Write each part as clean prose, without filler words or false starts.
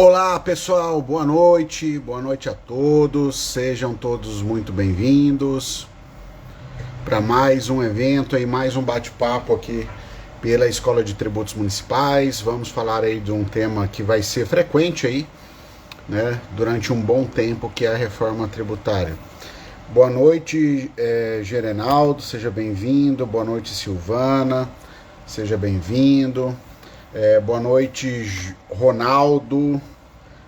Olá pessoal, boa noite a todos, sejam todos muito bem-vindos para mais um evento aí, mais um bate-papo aqui pela Escola de Tributos Municipais. Vamos falar aí de um tema que vai ser frequente aí, né, durante um bom tempo, que é a reforma tributária. Boa noite, Gerenaldo, seja bem-vindo. Boa noite, Silvana, seja bem-vindo. Boa noite, Ronaldo,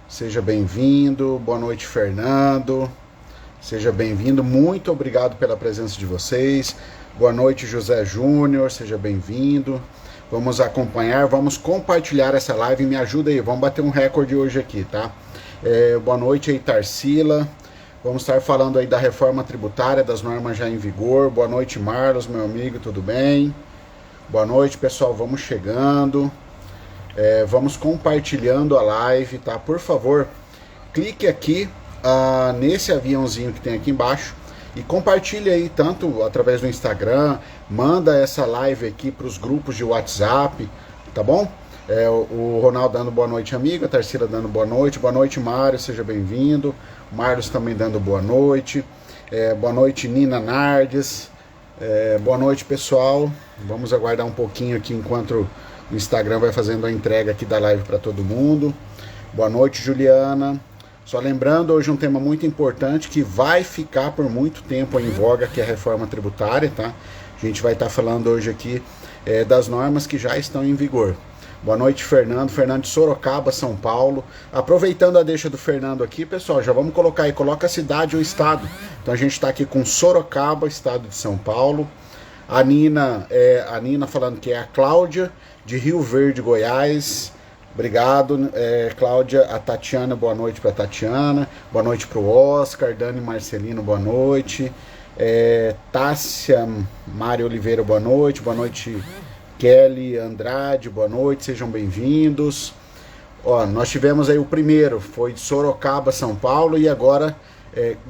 seja bem-vindo. Boa noite, Fernando, seja bem-vindo. Muito obrigado pela presença de vocês. Boa noite, José Júnior, seja bem-vindo. Vamos acompanhar, vamos compartilhar essa live. Me ajuda aí, vamos bater um recorde hoje aqui, tá? Boa noite aí, Tarsila. Vamos estar falando aí da reforma tributária, das normas já em vigor. Boa noite, Marlos, meu amigo, tudo bem? Boa noite, pessoal, vamos chegando. Vamos compartilhando a live, tá? Por favor, clique aqui nesse aviãozinho que tem aqui embaixo e compartilhe aí, tanto através do Instagram, manda essa live aqui para os grupos de WhatsApp, tá bom? O Ronaldo dando boa noite, amigo, a Tarsila dando boa noite, Mário, seja bem-vindo, o Marlos também dando boa noite, Nina Nardes, boa noite, pessoal. Vamos aguardar um pouquinho aqui enquanto o Instagram vai fazendo a entrega aqui da live para todo mundo. Boa noite, Juliana. Só lembrando, hoje um tema muito importante que vai ficar por muito tempo em voga, que é a reforma tributária, tá? A gente vai estar falando hoje aqui das normas que já estão em vigor. Boa noite, Fernando de Sorocaba, São Paulo. Aproveitando a deixa do Fernando aqui, pessoal, já vamos colocar aí, coloca a cidade ou estado. Então a gente está aqui com Sorocaba, estado de São Paulo. A Nina falando que é a Cláudia, de Rio Verde, Goiás. Obrigado, Cláudia. A Tatiana, boa noite para Tatiana. Boa noite para o Oscar. Dani Marcelino, boa noite. Tássia Mário Oliveira, boa noite. Boa noite, Kelly Andrade, boa noite. Sejam bem-vindos. Nós tivemos aí o primeiro, foi de Sorocaba, São Paulo, e agora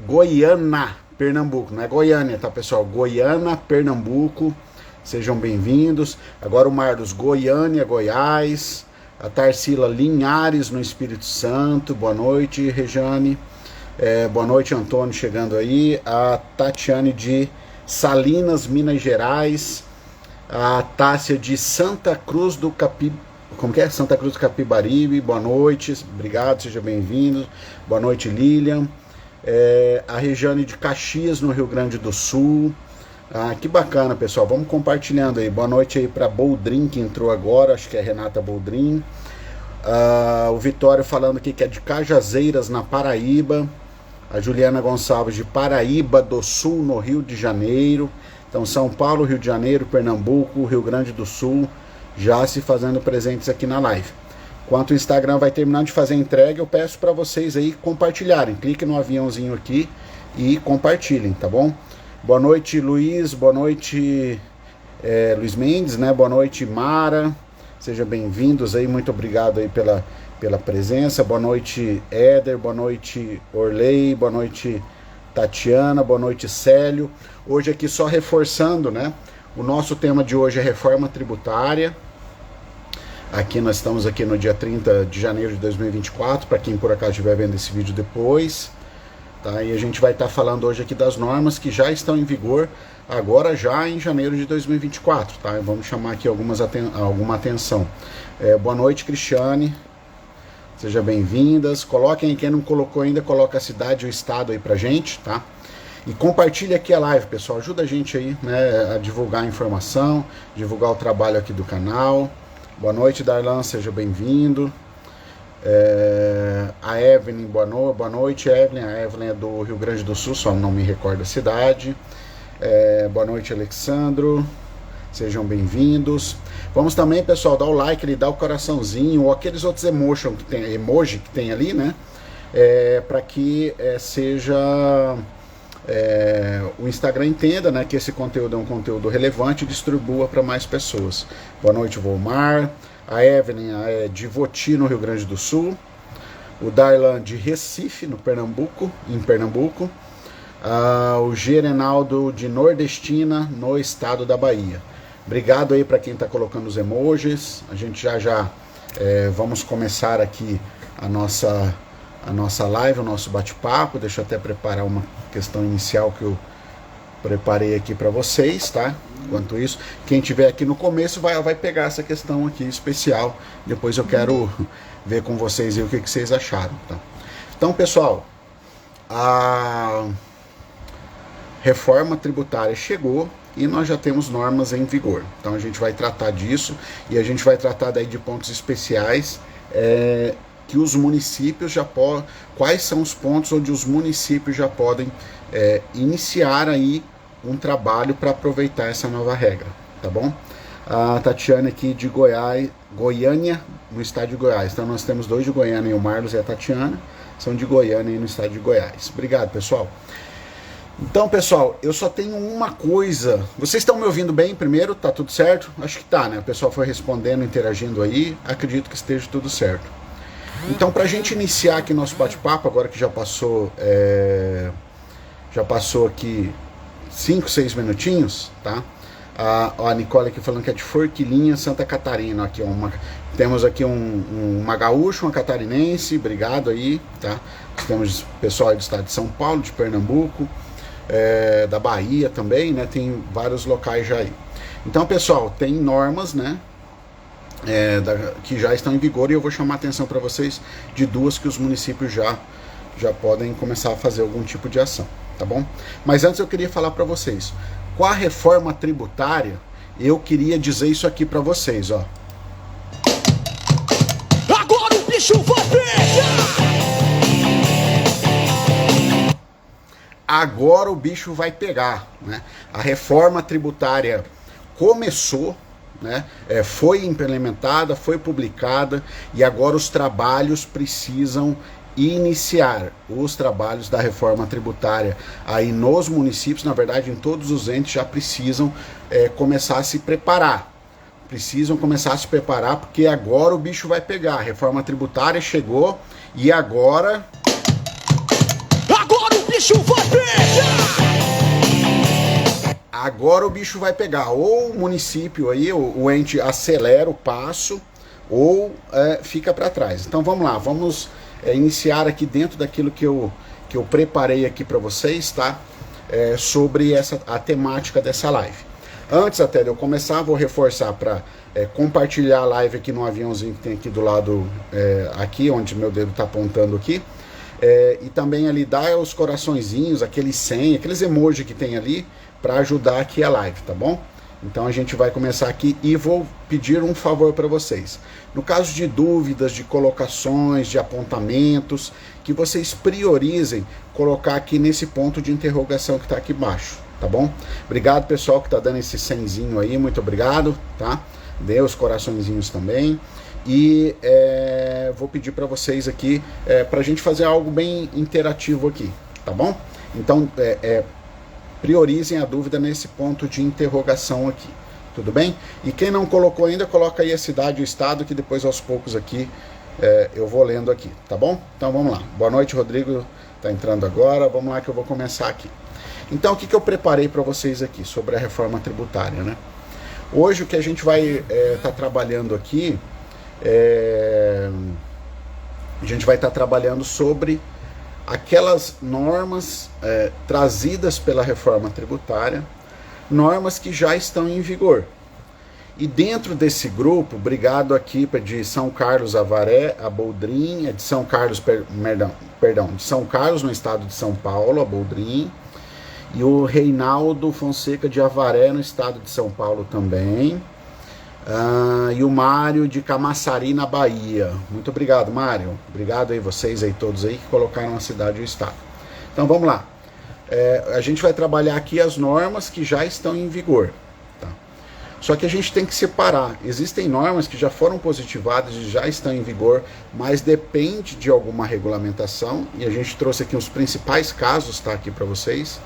Goiânia, Pernambuco. Não é Goiânia, tá, pessoal? Goiânia, Pernambuco. Sejam bem-vindos. Agora o Marlos, Goiânia, Goiás. A Tarsila, Linhares, no Espírito Santo. Boa noite, Rejane. Boa noite, Antônio, chegando aí. A Tatiane, de Salinas, Minas Gerais. A Tássia, de Santa Cruz do Santa Cruz do Capibaribe. Boa noite, obrigado, seja bem-vindo. Boa noite, Lilian. A Rejane, de Caxias, no Rio Grande do Sul. Que bacana, pessoal, vamos compartilhando aí. Boa noite aí para Boldrin, que entrou agora, acho que é Renata Boldrin. O Vitório falando aqui que é de Cajazeiras, na Paraíba. A Juliana Gonçalves, de Paraíba do Sul, no Rio de Janeiro. Então São Paulo, Rio de Janeiro, Pernambuco, Rio Grande do Sul, já se fazendo presentes aqui na live. Enquanto o Instagram vai terminando de fazer a entrega, eu peço para vocês aí compartilharem. Clique no aviãozinho aqui e compartilhem, tá bom? Boa noite, Luiz. Boa noite, Luiz Mendes, né? Boa noite, Mara. Sejam bem-vindos aí. Muito obrigado aí pela presença. Boa noite, Éder. Boa noite, Orley. Boa noite, Tatiana. Boa noite, Célio. Hoje aqui só reforçando, né? O nosso tema de hoje é reforma tributária. Aqui nós estamos aqui no dia 30 de janeiro de 2024, para quem por acaso estiver vendo esse vídeo depois. Tá? E a gente vai estar falando hoje aqui das normas que já estão em vigor, agora já em janeiro de 2024. Tá? Vamos chamar aqui alguma atenção. Boa noite, Cristiane. Seja bem-vindas. Coloquem aí, quem não colocou ainda, coloca a cidade ou estado aí pra gente, tá? E compartilha aqui a live, pessoal. Ajuda a gente aí, né, a divulgar a informação, divulgar o trabalho aqui do canal. Boa noite, Darlan, seja bem-vindo. A Evelyn, boa noite, Evelyn. A Evelyn é do Rio Grande do Sul, só não me recordo a cidade. Boa noite, Alexandro. Sejam bem-vindos. Vamos também, pessoal, dar o like, dar o coraçãozinho ou aqueles outros emoji que tem ali, né? Para que o Instagram entenda, né, que esse conteúdo é um conteúdo relevante e distribua para mais pessoas. Boa noite, Volmar. A Evelyn é de Voti, no Rio Grande do Sul. O Darlan, de Recife, em Pernambuco. O Gerenaldo, de Nordestina, no estado da Bahia. Obrigado aí para quem está colocando os emojis. A gente já Vamos começar aqui a nossa live, o nosso bate-papo. Deixa eu até preparar uma questão inicial que eu preparei aqui para vocês, tá? Enquanto isso, quem tiver aqui no começo vai pegar essa questão aqui especial. Depois eu quero ver com vocês aí o que vocês acharam, tá? Então, pessoal, a reforma tributária chegou e nós já temos normas em vigor. Então a gente vai tratar disso e a gente vai tratar daí de pontos especiais que os municípios já podem, quais são os pontos onde os municípios já podem iniciar aí um trabalho para aproveitar essa nova regra, tá bom? A Tatiana aqui de Goiânia, no estado de Goiás. Então nós temos dois de Goiânia, o Marlos e a Tatiana, são de Goiânia no estado de Goiás. Obrigado, pessoal. Então, pessoal, eu só tenho uma coisa. Vocês estão me ouvindo bem primeiro? Tá tudo certo? Acho que tá, né? O pessoal foi respondendo, interagindo aí. Acredito que esteja tudo certo. Então, pra gente iniciar aqui nosso bate-papo, agora que já passou aqui 5, 6 minutinhos, tá? A Nicole aqui falando que é de Forquilinha, Santa Catarina. Aqui, temos aqui uma gaúcha, uma catarinense, obrigado aí, tá? Temos pessoal do estado de São Paulo, de Pernambuco, da Bahia também, né? Tem vários locais já aí. Então, pessoal, tem normas, né? Que já estão em vigor e eu vou chamar a atenção para vocês de duas que os municípios já podem começar a fazer algum tipo de ação, tá bom? Mas antes eu queria falar para vocês, com a reforma tributária, eu queria dizer isso aqui para vocês, ó. Agora o bicho vai pegar! Agora o bicho vai pegar, né? A reforma tributária começou, né? Foi implementada, foi publicada e agora os trabalhos precisam iniciar. Os trabalhos da reforma tributária aí nos municípios, na verdade em todos os entes, já precisam começar a se preparar. Precisam começar a se preparar porque agora o bicho vai pegar. A reforma tributária chegou e agora o bicho vai pegar! Agora o bicho vai pegar. Ou o município aí, o ente acelera o passo, ou fica para trás. Então vamos lá, vamos iniciar aqui dentro daquilo que eu preparei aqui para vocês, tá? Sobre a temática dessa live. Antes até de eu começar, vou reforçar para compartilhar a live aqui no aviãozinho que tem aqui do lado, aqui onde meu dedo está apontando aqui. E também ali dar os coraçõezinhos, aqueles 100, aqueles emojis que tem ali, para ajudar aqui a live, tá bom? Então a gente vai começar aqui e vou pedir um favor para vocês. No caso de dúvidas, de colocações, de apontamentos, que vocês priorizem colocar aqui nesse ponto de interrogação que está aqui embaixo, tá bom? Obrigado, pessoal, que está dando esse 100zinho aí, muito obrigado, tá? Dê os coraçõezinhos também. E vou pedir para vocês aqui, para a gente fazer algo bem interativo aqui, tá bom? Então, priorizem a dúvida nesse ponto de interrogação aqui, tudo bem? E quem não colocou ainda, coloca aí a cidade e o estado, que depois aos poucos aqui eu vou lendo aqui, tá bom? Então vamos lá. Boa noite, Rodrigo, tá entrando agora, vamos lá que eu vou começar aqui. Então o que eu preparei para vocês aqui sobre a reforma tributária, né? Hoje o que a gente vai estar trabalhando aqui, a gente vai estar trabalhando sobre aquelas normas trazidas pela reforma tributária, normas que já estão em vigor. E dentro desse grupo, obrigado aqui de São Carlos Avaré, a Boldrin, de São Carlos, de São Carlos no estado de São Paulo, a Boldrin, e o Reinaldo Fonseca de Avaré no estado de São Paulo também. E o Mário de Camaçari na Bahia. Muito obrigado, Mário. Obrigado aí vocês aí todos aí que colocaram a cidade e o estado. Então vamos lá. A gente vai trabalhar aqui as normas que já estão em vigor, tá? Só que a gente tem que separar. Existem normas que já foram positivadas e já estão em vigor, mas depende de alguma regulamentação, e a gente trouxe aqui os principais casos, tá, aqui para vocês.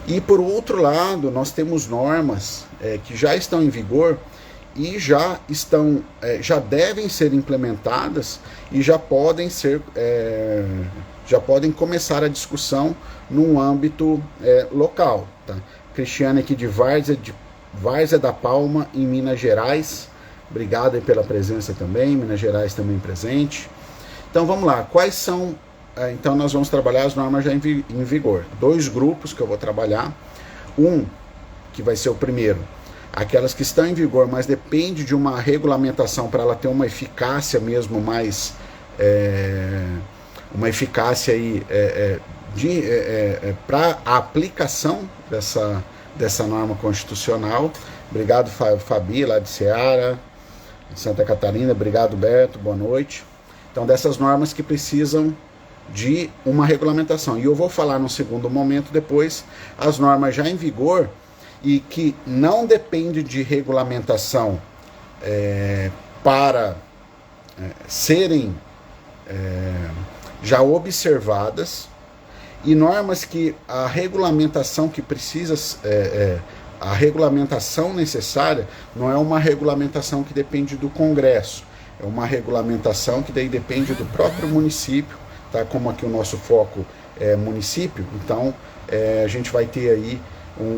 E por outro lado, nós temos normas que já estão em vigor e já devem ser implementadas e já podem começar a discussão num âmbito local, tá? Cristiane aqui de Várzea da Palma, em Minas Gerais. Obrigado aí pela presença também, Minas Gerais também presente. Então vamos lá, quais são... Então nós vamos trabalhar as normas já em vigor. 2 grupos que eu vou trabalhar. Um, que vai ser o primeiro, aquelas que estão em vigor, mas depende de uma regulamentação para ela ter uma eficácia mesmo mais... uma eficácia aí, para a aplicação dessa norma constitucional. Obrigado, Fabi, lá de Ceará, de Santa Catarina. Obrigado, Beto, boa noite. Então, dessas normas que precisam de uma regulamentação. E eu vou falar no segundo momento, depois, as normas já em vigor e que não depende de regulamentação para serem já observadas, e normas que a regulamentação que precisa, a regulamentação necessária não é uma regulamentação que depende do Congresso, é uma regulamentação que daí depende do próprio município, tá? Como aqui o nosso foco é município, então a gente vai ter aí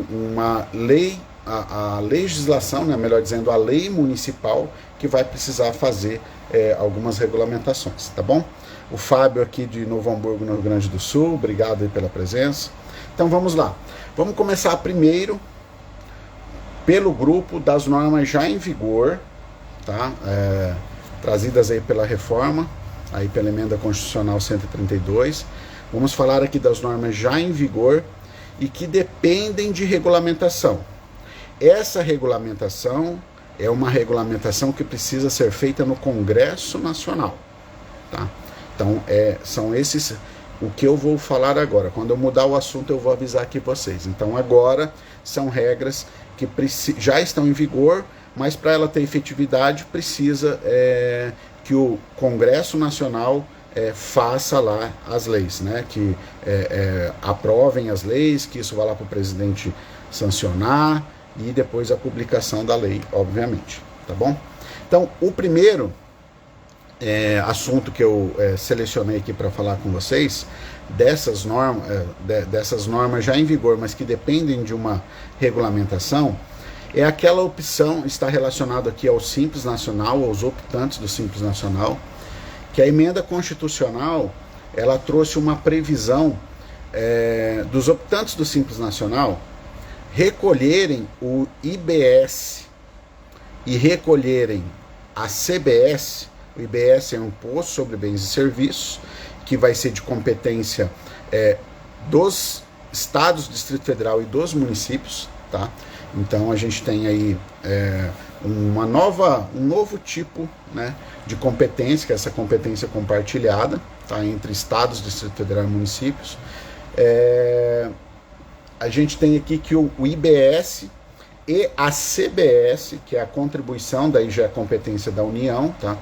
uma lei, a legislação, né, melhor dizendo, a lei municipal que vai precisar fazer algumas regulamentações, tá bom? O Fábio aqui de Novo Hamburgo, no Rio Grande do Sul, obrigado aí pela presença. Então vamos lá, vamos começar primeiro pelo grupo das normas já em vigor, tá? Trazidas aí pela reforma, aí pela emenda constitucional 132. Vamos falar aqui das normas já em vigor e que dependem de regulamentação. Essa regulamentação é uma regulamentação que precisa ser feita no Congresso Nacional, tá? Então, são esses o que eu vou falar agora. Quando eu mudar o assunto, eu vou avisar aqui vocês. Então, agora são regras que já estão em vigor, mas para ela ter efetividade, precisa que o Congresso Nacional faça lá as leis, né? Que aprovem as leis, que isso vá lá para o presidente sancionar e depois a publicação da lei, obviamente, tá bom? Então, o primeiro assunto que eu selecionei aqui para falar com vocês, dessas normas já em vigor, mas que dependem de uma regulamentação, é aquela opção, está relacionado aqui ao Simples Nacional, aos optantes do Simples Nacional, que a emenda constitucional, ela trouxe uma previsão dos optantes do Simples Nacional recolherem o IBS e recolherem a CBS. O IBS é um Imposto sobre Bens e Serviços, que vai ser de competência dos estados, Distrito Federal e dos municípios, tá? Então a gente tem aí um novo tipo, né, de competência, que é essa competência compartilhada, tá, entre estados, Distrito Federal e municípios. A gente tem aqui que o IBS e a CBS, que é a contribuição, daí já é competência da União, tá?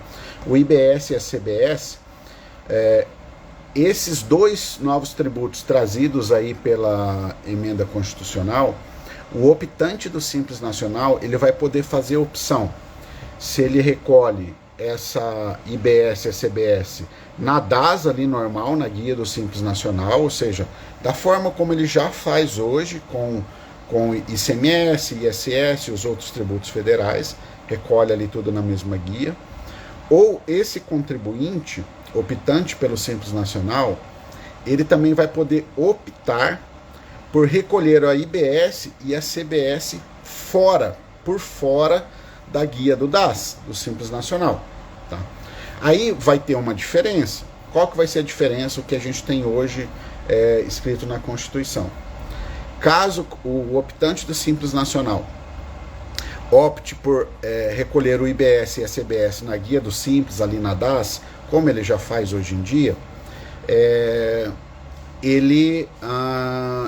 O IBS e a CBS, esses 2 novos tributos trazidos aí pela emenda constitucional, o optante do Simples Nacional, ele vai poder fazer opção se ele recolhe essa IBS e a CBS na DAS ali normal, na guia do Simples Nacional, ou seja, da forma como ele já faz hoje com ICMS, ISS e os outros tributos federais, recolhe ali tudo na mesma guia. Ou esse contribuinte, optante pelo Simples Nacional, ele também vai poder optar por recolher a IBS e a CBS por fora da guia do DAS, do Simples Nacional, tá? Aí vai ter uma diferença. Qual que vai ser a diferença? O que a gente tem hoje escrito na Constituição. Caso o optante do Simples Nacional opte por recolher o IBS e a CBS na guia do Simples, ali na DAS, como ele já faz hoje em dia, ele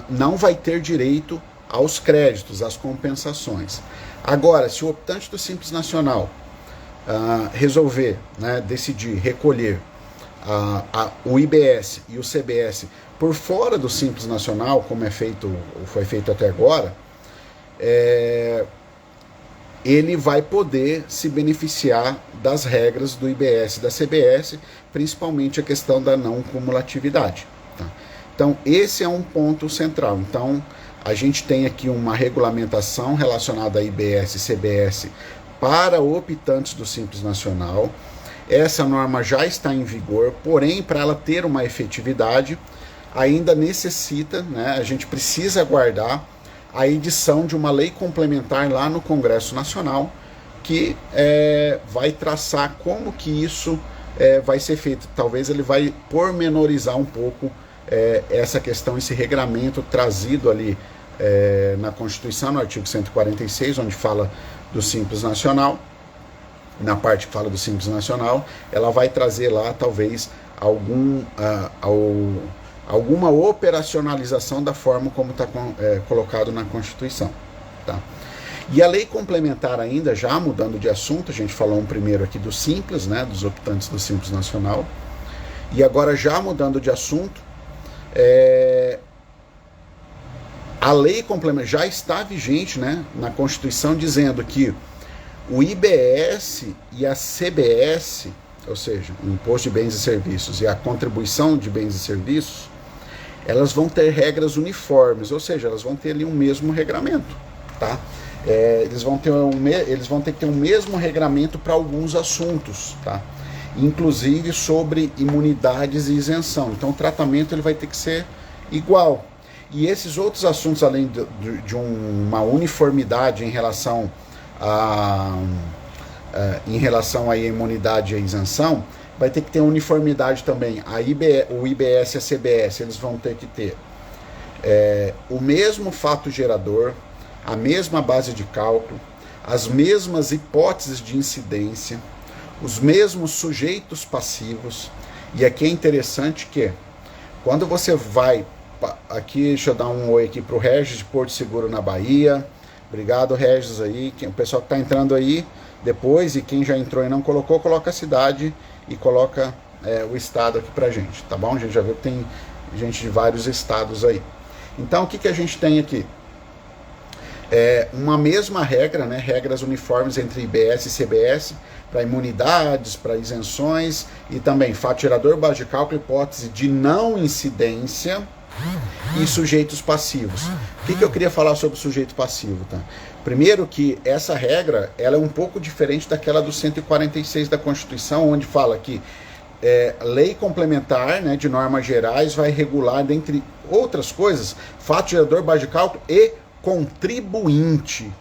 não vai ter direito aos créditos, às compensações. Agora, se o optante do Simples Nacional resolver, né, decidir recolher o IBS e o CBS por fora do Simples Nacional, como foi feito até agora, ele vai poder se beneficiar das regras do IBS e da CBS, principalmente a questão da não cumulatividade, tá? Então, esse é um ponto central. Então, a gente tem aqui uma regulamentação relacionada a IBS e CBS para optantes do Simples Nacional. Essa norma já está em vigor, porém, para ela ter uma efetividade, ainda necessita, né, a gente precisa aguardar a edição de uma lei complementar lá no Congresso Nacional, que vai traçar como que isso vai ser feito. Talvez ele vai pormenorizar um pouco essa questão, esse regramento trazido ali na Constituição, no artigo 146, onde fala do Simples Nacional. Na parte que fala do Simples Nacional, ela vai trazer lá, talvez, alguma operacionalização da forma como está colocado na Constituição. Tá? E a lei complementar ainda, já mudando de assunto, a gente falou primeiro aqui do Simples, né, dos optantes do Simples Nacional, e agora já mudando de assunto, a lei complementar já está vigente, né, na Constituição, dizendo que o IBS e a CBS, ou seja, o Imposto de Bens e Serviços e a Contribuição de Bens e Serviços, elas vão ter regras uniformes, ou seja, elas vão ter ali um mesmo regramento, tá? Eles vão ter que ter um mesmo regramento para alguns assuntos, tá? Inclusive sobre imunidades e isenção. Então o tratamento ele vai ter que ser igual. E esses outros assuntos, além de uma uniformidade em relação à imunidade e à isenção, vai ter que ter uniformidade também. O IBS e a CBS, eles vão ter que ter o mesmo fato gerador, a mesma base de cálculo, as mesmas hipóteses de incidência, os mesmos sujeitos passivos. E aqui é interessante que, quando você vai, aqui, deixa eu dar um oi aqui para o Regis de Porto Seguro, na Bahia. Obrigado, Regis, aí. O pessoal que está entrando aí depois, e quem já entrou e não colocou, coloca a cidade e coloca o estado aqui pra gente, tá bom? A gente já viu que tem gente de vários estados aí. Então, o que a gente tem aqui? Uma mesma regra, né? Regras uniformes entre IBS e CBS, para imunidades, para isenções, e também fato gerador, base de cálculo, hipótese de não incidência e sujeitos passivos. O que eu queria falar sobre o sujeito passivo, tá? Primeiro que essa regra, ela é um pouco diferente daquela do 146 da Constituição, onde fala que lei complementar, né, de normas gerais, vai regular, dentre outras coisas, fato gerador, base de cálculo e contribuinte.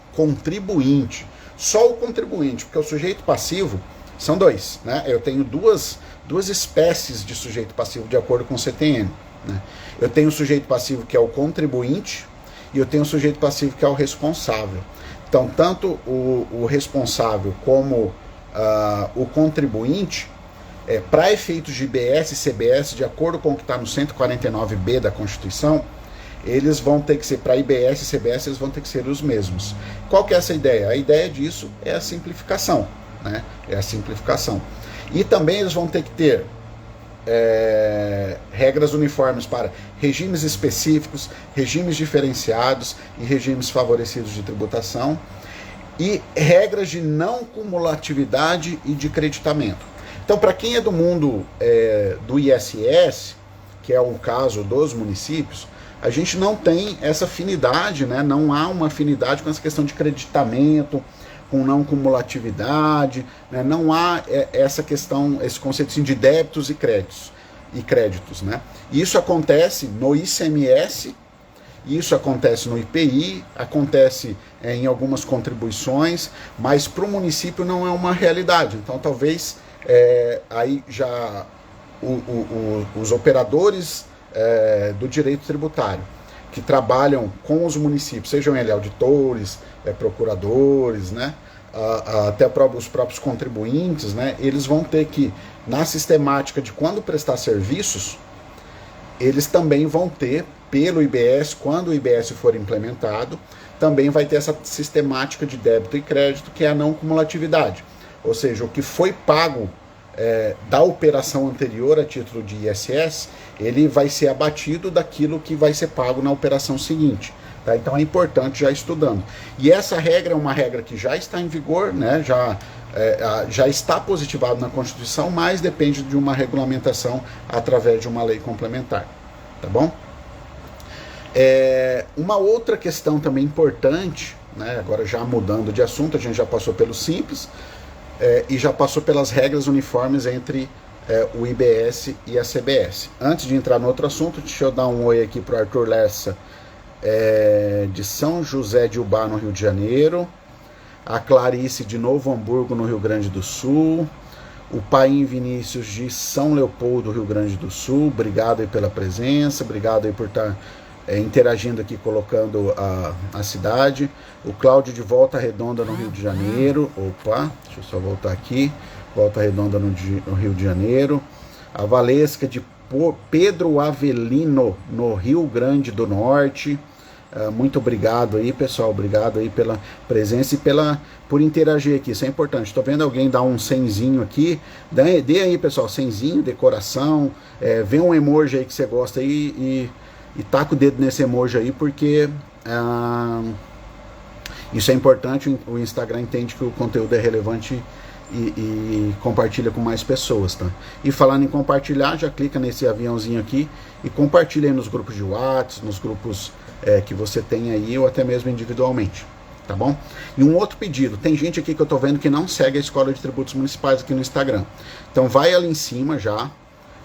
Só o contribuinte, porque o sujeito passivo são dois, né? Eu tenho duas espécies de sujeito passivo, de acordo com o CTN. Né? Eu tenho o sujeito passivo, que é o contribuinte, e eu tenho o sujeito passivo, que é o responsável. Então, tanto o responsável como o contribuinte, para efeitos de IBS e CBS, de acordo com o que está no 149B da Constituição, eles vão ter que ser, para IBS e CBS, eles vão ter que ser os mesmos. Qual que é essa ideia? A ideia disso é a simplificação, né? É a simplificação. E também eles vão ter que ter regras uniformes para regimes específicos, regimes diferenciados e regimes favorecidos de tributação, e regras de não cumulatividade e de creditamento. Então, para quem é do mundo do ISS, que é o caso dos municípios, a gente não tem essa afinidade, né? Não há uma afinidade com essa questão de creditamento, com não cumulatividade, né? Não há essa questão, esse conceito assim, de débitos e créditos, né? Isso acontece no ICMS, isso acontece no IPI, acontece em algumas contribuições, mas para o município não é uma realidade. Então talvez aí já os operadores do direito tributário que trabalham com os municípios, sejam eles auditores, procuradores, né, até os próprios contribuintes, né, eles vão ter que, na sistemática de quando prestar serviços, eles também vão ter, pelo IBS, quando o IBS for implementado, também vai ter essa sistemática de débito e crédito, que é a não cumulatividade. Ou seja, o que foi pago da operação anterior a título de ISS, ele vai ser abatido daquilo que vai ser pago na operação seguinte. Tá? Então é importante já estudando. E essa regra é uma regra que já está em vigor, né? Já está positivado na Constituição, mas depende de uma regulamentação através de uma lei complementar. Tá bom? Uma outra questão também importante, né? Agora já mudando de assunto, a gente já passou pelo Simples e já passou pelas regras uniformes entre o IBS e a CBS. Antes de entrar no outro assunto, deixa eu dar um oi aqui para o Arthur Lessa, de São José de Ubá, no Rio de Janeiro, a Clarice de Novo Hamburgo, no Rio Grande do Sul, o Paim Vinícius de São Leopoldo, Rio Grande do Sul, obrigado aí pela presença, obrigado aí por estar interagindo aqui, colocando a cidade, o Cláudio de Volta Redonda, no Rio de Janeiro, opa, deixa eu só voltar aqui, Volta Redonda no Rio de Janeiro, a Valesca de Pedro Avelino, no Rio Grande do Norte. Muito obrigado aí, pessoal, obrigado aí pela presença e por interagir aqui, isso é importante. Estou vendo alguém dar um 100zinho aqui, dê aí, pessoal, 100zinho, decoração, vê um emoji aí que você gosta aí e taca o dedo nesse emoji aí, porque isso é importante, o Instagram entende que o conteúdo é relevante e compartilha com mais pessoas, tá? E falando em compartilhar, já clica nesse aviãozinho aqui e compartilha aí nos grupos de WhatsApp, nos grupos que você tem aí, ou até mesmo individualmente, tá bom? E um outro pedido, tem gente aqui que eu tô vendo que não segue a Escola de Tributos Municipais aqui no Instagram, então vai ali em cima já,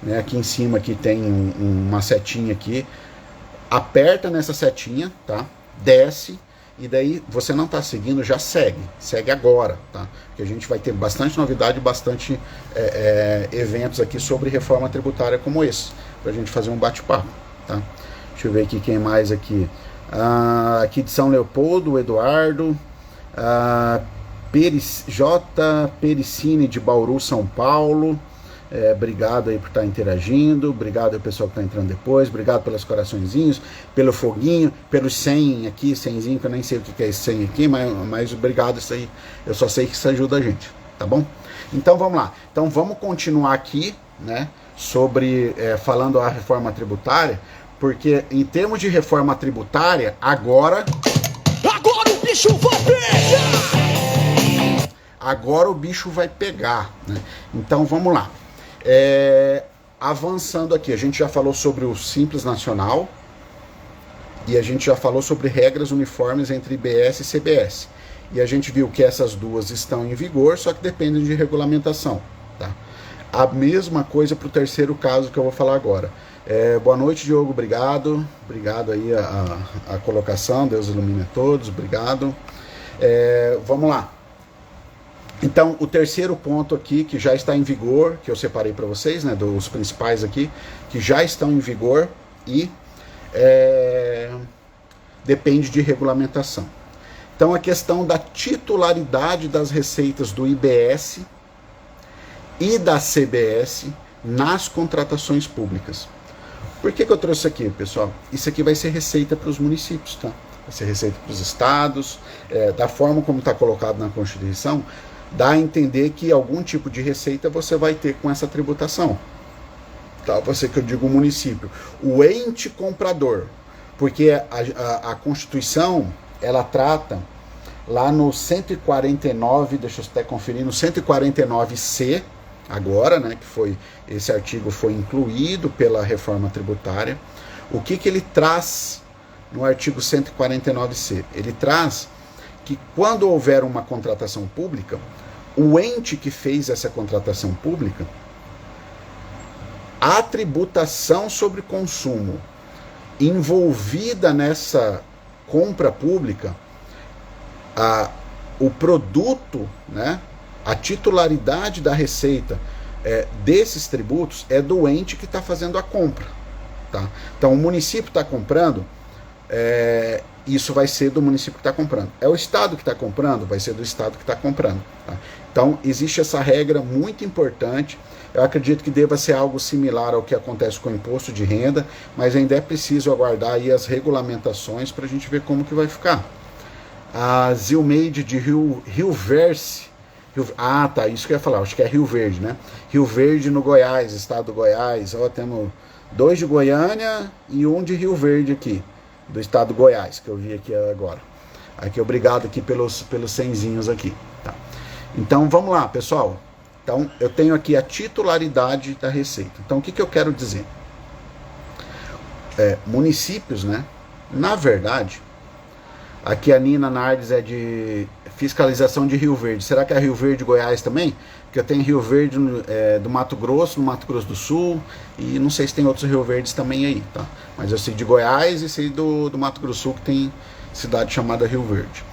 né? Aqui em cima aqui tem uma setinha aqui, aperta nessa setinha, tá? Desce, e daí você não está seguindo, já segue agora, tá? Que a gente vai ter bastante novidade, bastante eventos aqui sobre reforma tributária como esse, para a gente fazer um bate-papo, tá? Deixa eu ver aqui quem mais aqui. Aqui de São Leopoldo, o Eduardo, J. Pericine de Bauru, São Paulo. Obrigado aí por estar interagindo, obrigado ao pessoal que está entrando depois, obrigado pelos coraçõezinhos, pelo foguinho, pelos 100 aqui, 100zinho, que eu nem sei o que é esse 100 aqui, mas obrigado, isso aí, eu só sei que isso ajuda a gente, tá bom? Então vamos lá, então vamos continuar aqui, né, sobre, falando a reforma tributária, porque em termos de reforma tributária, agora o bicho vai pegar! Agora o bicho vai pegar, né? Então vamos lá. Avançando aqui, a gente já falou sobre o Simples Nacional e a gente já falou sobre regras uniformes entre IBS e CBS. E a gente viu que essas duas estão em vigor, só que dependem de regulamentação, tá? A mesma coisa para o terceiro caso que eu vou falar agora. Boa noite, Diogo, obrigado aí a colocação, Deus ilumine a todos, obrigado. Vamos lá. Então, o terceiro ponto aqui, que já está em vigor, que eu separei para vocês, né, dos principais aqui, que já estão em vigor e depende de regulamentação. Então, a questão da titularidade das receitas do IBS e da CBS nas contratações públicas. Por que eu trouxe aqui, pessoal? Isso aqui vai ser receita para os municípios, tá? Vai ser receita para os estados, da forma como está colocado na Constituição, dá a entender que algum tipo de receita você vai ter com essa tributação. Tá? Você que eu digo município. O ente comprador, porque a Constituição, ela trata lá no 149, deixa eu até conferir, no 149C, agora, né, que esse artigo foi incluído pela reforma tributária. O que ele traz no artigo 149C? Ele traz que quando houver uma contratação pública, o ente que fez essa contratação pública, a tributação sobre consumo envolvida nessa compra pública, o produto, né, a titularidade da receita desses tributos é do ente que está fazendo a compra. Tá? Então o município está comprando, isso vai ser do município que está comprando. É o estado que está comprando, vai ser do estado que está comprando. Tá? Então existe essa regra muito importante. Eu acredito que deva ser algo similar ao que acontece com o imposto de renda, mas ainda é preciso aguardar aí as regulamentações para a gente ver como que vai ficar. A Zilmeide de Rio Verde. Tá, isso que eu ia falar, acho que é Rio Verde, né? Rio Verde no Goiás, estado do Goiás. Temos 2 de Goiânia e 1 de Rio Verde aqui, do estado do Goiás, que eu vi aqui agora. Aqui, obrigado aqui pelos 100zinhos aqui. Tá? Então, vamos lá, pessoal. Então, eu tenho aqui a titularidade da receita. Então, o que eu quero dizer? Municípios, né? Na verdade, Aqui a Nina Nardes é de fiscalização de Rio Verde. Será que é Rio Verde, Goiás também? Porque eu tenho Rio Verde do Mato Grosso, no Mato Grosso do Sul, e não sei se tem outros Rio Verdes também aí, tá? Mas eu sei de Goiás e sei do Mato Grosso do Sul, que tem cidade chamada Rio Verde.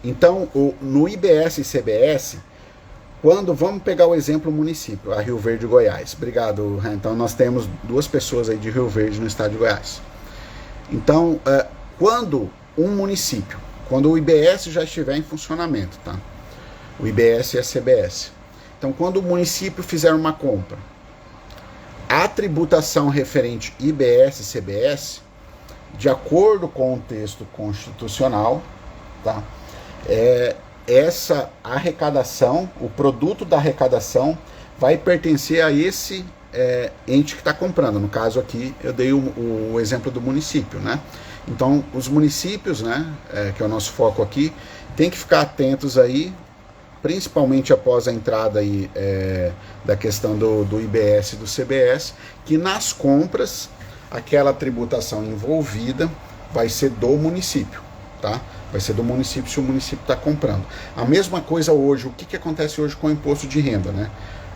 Então, no IBS e CBS, vamos pegar o exemplo município, a Rio Verde, Goiás. Obrigado. Então, nós temos 2 pessoas aí de Rio Verde no estado de Goiás. Então, quando um município, quando o IBS já estiver em funcionamento, tá? O IBS e a CBS. Então, quando o município fizer uma compra, a tributação referente IBS e CBS, de acordo com o texto constitucional, tá? Essa arrecadação, o produto da arrecadação, vai pertencer a esse ente que está comprando. No caso aqui, eu dei o exemplo do município, né? Então, os municípios, né, que é o nosso foco aqui, tem que ficar atentos aí, principalmente após a entrada aí, da questão do IBS e do CBS, que nas compras, aquela tributação envolvida vai ser do município, tá? Vai ser do município se o município está comprando. A mesma coisa hoje, o que acontece hoje com o imposto de renda, né?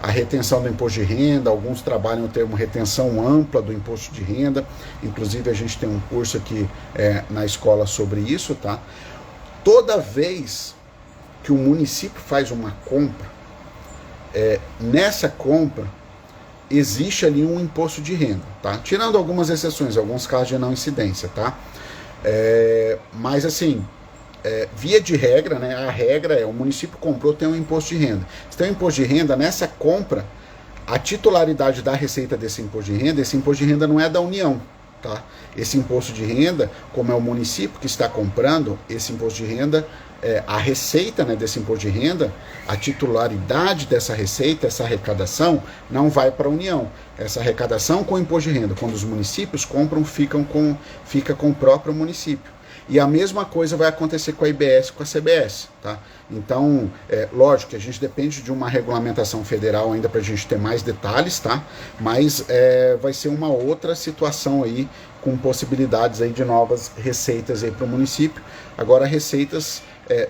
A retenção do imposto de renda, alguns trabalham o termo retenção ampla do imposto de renda, inclusive a gente tem um curso aqui na escola sobre isso, tá? Toda vez que o município faz uma compra, nessa compra existe ali um imposto de renda, tá? Tirando algumas exceções, alguns casos de não incidência, tá? Mas assim, via de regra, né, a regra é o município comprou, tem um imposto de renda. Se tem um imposto de renda, nessa compra, a titularidade da receita desse imposto de renda, esse imposto de renda não é da União, tá? Esse imposto de renda, como é o município que está comprando, esse imposto de renda, a receita, né, desse imposto de renda, a titularidade dessa receita, essa arrecadação, não vai para a União. Essa arrecadação com o imposto de renda, quando os municípios compram, fica com o próprio município. E a mesma coisa vai acontecer com a IBS e com a CBS, tá? Então, lógico que a gente depende de uma regulamentação federal ainda para a gente ter mais detalhes, tá? Mas vai ser uma outra situação aí, com possibilidades aí de novas receitas aí para o município. Agora, receitas,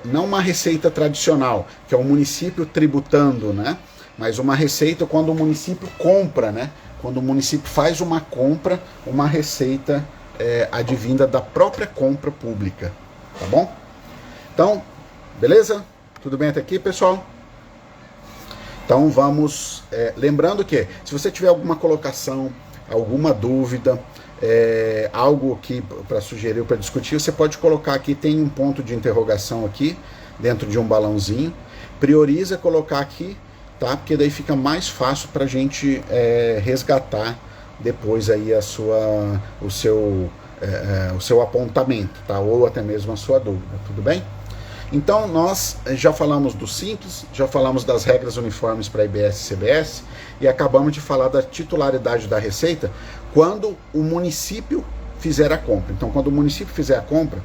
não uma receita tradicional, que é o município tributando, né? Mas uma receita quando o município compra, né? Quando o município faz uma compra, uma receita advinda da própria compra pública, tá bom? Então, beleza? Tudo bem até aqui, pessoal? Então vamos, lembrando que se você tiver alguma colocação, alguma dúvida, algo aqui para sugerir, para discutir, você pode colocar aqui, tem um ponto de interrogação aqui, dentro de um balãozinho, prioriza colocar aqui, tá? Porque daí fica mais fácil para a gente resgatar depois aí o seu apontamento, tá? Ou até mesmo a sua dúvida, tudo bem? Então nós já falamos do simples, já falamos das regras uniformes para IBS e CBS e acabamos de falar da titularidade da receita quando o município fizer a compra. Então, quando o município fizer a compra,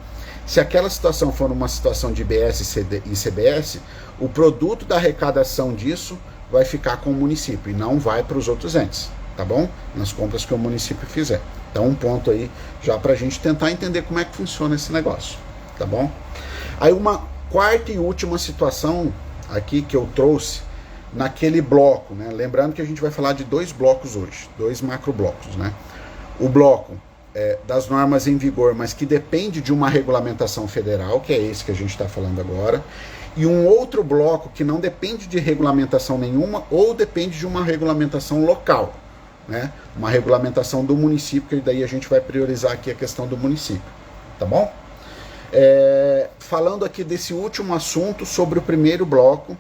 se aquela situação for uma situação de IBS e CBS, o produto da arrecadação disso vai ficar com o município e não vai para os outros entes, tá bom? Nas compras que o município fizer. Então, um ponto aí já para a gente tentar entender como é que funciona esse negócio, tá bom? Aí uma quarta e última situação aqui que eu trouxe naquele bloco, né? Lembrando que a gente vai falar de 2 blocos hoje, 2 macroblocos, né? O bloco das normas em vigor, mas que depende de uma regulamentação federal, que é esse que a gente está falando agora, e um outro bloco que não depende de regulamentação nenhuma ou depende de uma regulamentação local, né? Uma regulamentação do município, que daí a gente vai priorizar aqui a questão do município, tá bom? Falando aqui desse último assunto sobre o primeiro bloco,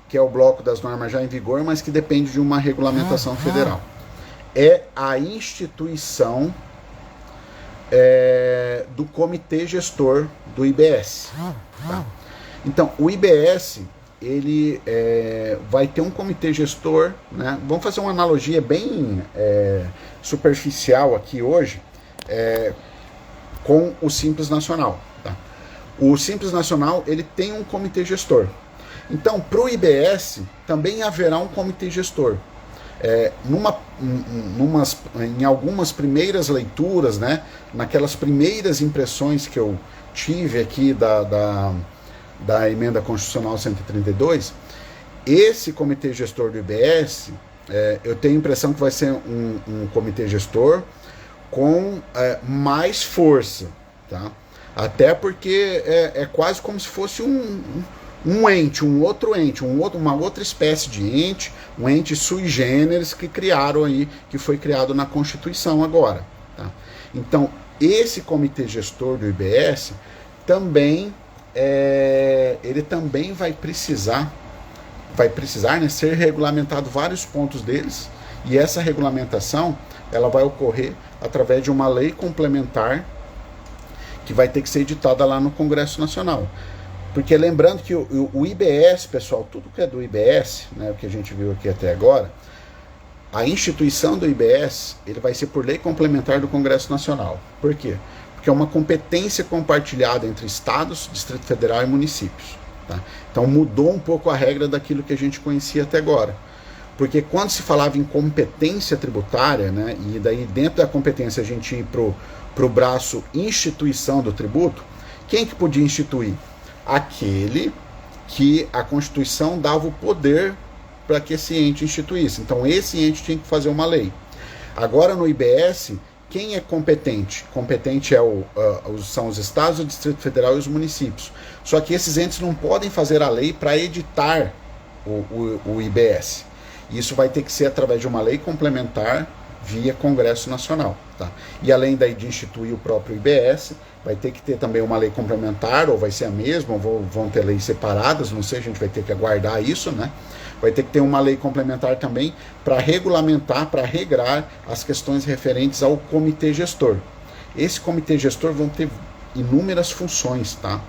que é o bloco das normas já em vigor, mas que depende de uma regulamentação federal. É a instituição do comitê gestor do IBS. Tá? Então, o IBS, ele vai ter um comitê gestor, né? Vamos fazer uma analogia bem superficial aqui hoje, com o Simples Nacional. Tá? O Simples Nacional, ele tem um comitê gestor. Então, para o IBS, também haverá um comitê gestor. em algumas primeiras leituras, né, naquelas primeiras impressões que eu tive aqui da emenda constitucional 132, esse comitê gestor do IBS, eu tenho a impressão que vai ser um comitê gestor com mais força, tá? Até porque é quase como se fosse um ente, uma outra espécie de ente, um ente sui generis que criaram aí, que foi criado na Constituição agora, tá? Então, esse comitê gestor do IBS também, ele também vai precisar, né, ser regulamentado vários pontos deles, e essa regulamentação, ela vai ocorrer através de uma lei complementar que vai ter que ser editada lá no Congresso Nacional. Porque lembrando que o IBS, pessoal, tudo que é do IBS, né, o que a gente viu aqui até agora, a instituição do IBS, ele vai ser por lei complementar do Congresso Nacional. Por quê? Porque é uma competência compartilhada entre estados, Distrito Federal e municípios. Tá? Então mudou um pouco a regra daquilo que a gente conhecia até agora. Porque quando se falava em competência tributária, né, e daí dentro da competência a gente ir para o braço instituição do tributo, quem que podia instituir? Aquele que a Constituição dava o poder para que esse ente instituísse. Então esse ente tinha que fazer uma lei. Agora no IBS, quem é competente? Competente são os estados, o Distrito Federal e os municípios. Só que esses entes não podem fazer a lei para editar o IBS. Isso vai ter que ser através de uma lei complementar via Congresso Nacional. Tá? E além daí de instituir o próprio IBS, vai ter que ter também uma lei complementar, ou vai ser a mesma, ou vão ter leis separadas, não sei, a gente vai ter que aguardar isso, né? Vai ter que ter uma lei complementar também para regulamentar, para regrar as questões referentes ao comitê gestor. Esse comitê gestor vão ter inúmeras funções, tá?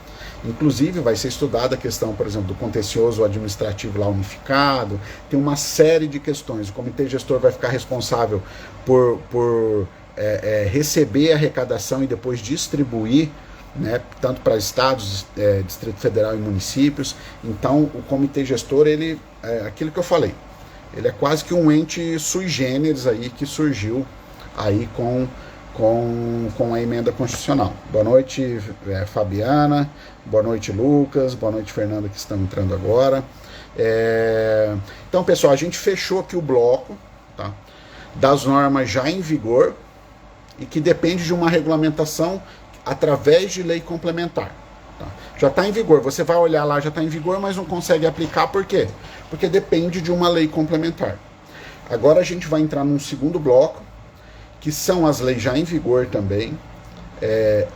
Inclusive vai ser estudada a questão, por exemplo, do contencioso administrativo lá unificado, tem uma série de questões. O comitê gestor vai ficar responsável por receber a arrecadação e depois distribuir, né, tanto para estados, Distrito Federal e municípios. Então o comitê gestor, ele aquilo que eu falei, ele é quase que um ente sui generis aí que surgiu aí com a emenda constitucional. Boa noite, Fabiana, boa noite, Lucas, boa noite, Fernanda, que estão entrando agora. Então, pessoal, a gente fechou aqui o bloco, tá, das normas já em vigor e que depende de uma regulamentação através de lei complementar. Tá? Já está em vigor, você vai olhar lá, já está em vigor, mas não consegue aplicar, por quê? Porque depende de uma lei complementar. Agora a gente vai entrar num segundo bloco, que são as leis já em vigor também.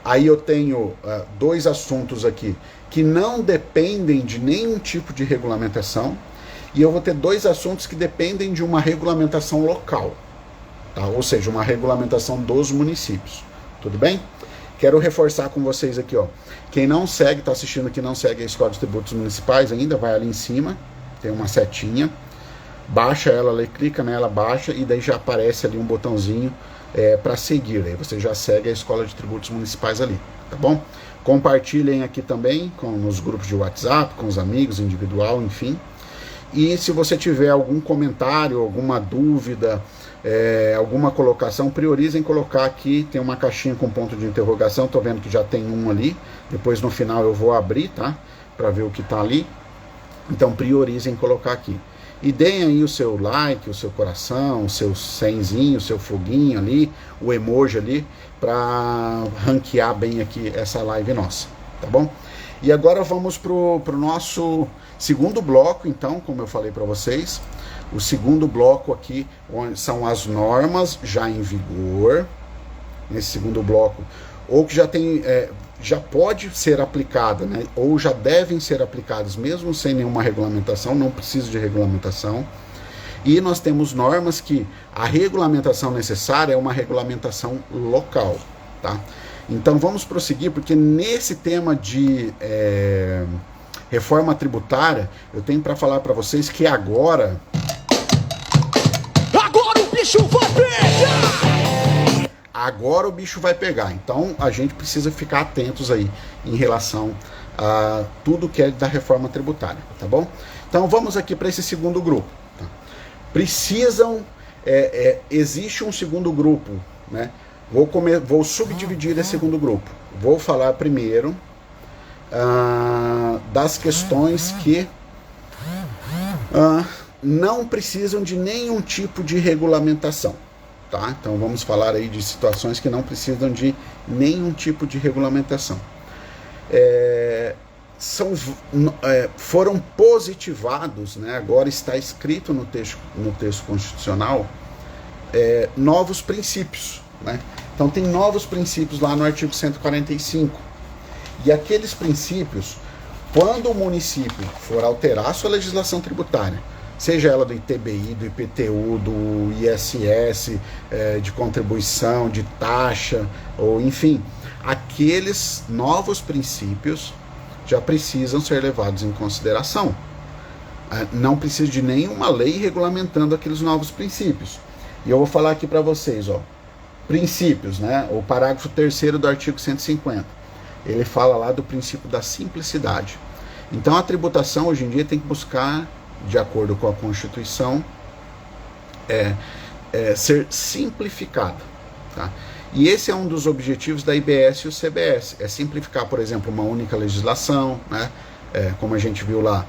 Aí eu tenho dois assuntos aqui que não dependem de nenhum tipo de regulamentação, e eu vou ter dois assuntos que dependem de uma regulamentação local, tá? Ou seja, uma regulamentação dos municípios. Tudo bem? Quero reforçar com vocês aqui, ó. Quem não segue, está assistindo aqui, não segue a Escola de Tributos Municipais ainda, vai ali em cima, tem uma setinha, baixa ela, clica nela, baixa, e daí já aparece ali um botãozinho para seguir. Aí você já segue a Escola de Tributos Municipais ali, tá bom? Compartilhem aqui também nos grupos de WhatsApp, com os amigos, individual, enfim. E se você tiver algum comentário, alguma dúvida, alguma colocação, priorizem colocar aqui, tem uma caixinha com ponto de interrogação, tô vendo que já tem um ali, depois no final eu vou abrir, tá? Para ver o que tá ali. Então priorizem colocar aqui. E deem aí o seu like, o seu coração, o seu senzinho, o seu foguinho ali, o emoji ali, para ranquear bem aqui essa live nossa, tá bom? E agora vamos pro nosso segundo bloco, então, como eu falei para vocês. O segundo bloco aqui são as normas já em vigor, nesse segundo bloco, ou que já pode ser aplicada, né, ou já devem ser aplicadas, mesmo sem nenhuma regulamentação, não precisa de regulamentação. E nós temos normas que a regulamentação necessária é uma regulamentação local, tá? Então vamos prosseguir, porque nesse tema de reforma tributária, eu tenho para falar para vocês que agora o bicho vai pegar! Agora o bicho vai pegar. Então a gente precisa ficar atentos aí em relação a tudo que é da reforma tributária, tá bom? Então vamos aqui para esse segundo grupo. Tá? precisam, existe um segundo grupo, né? Vou subdividir esse segundo grupo. Vou falar primeiro das questões que não precisam de nenhum tipo de regulamentação, tá? Então vamos falar aí de situações que não precisam de nenhum tipo de regulamentação. Foram positivados, né? Agora está escrito no texto constitucional, novos princípios, né? Então tem novos princípios lá no artigo 145. E aqueles princípios, quando o município for alterar a sua legislação tributária, seja ela do ITBI, do IPTU, do ISS, de contribuição, de taxa, ou enfim, aqueles novos princípios já precisam ser levados em consideração. Não precisa de nenhuma lei regulamentando aqueles novos princípios. E eu vou falar aqui para vocês, ó, princípios, né? O parágrafo 3º do artigo 150. Ele fala lá do princípio da simplicidade. Então a tributação hoje em dia tem que buscar, de acordo com a Constituição, ser simplificada, tá? E esse é um dos objetivos da IBS e o CBS, é simplificar, por exemplo, uma única legislação, né? Como a gente viu lá,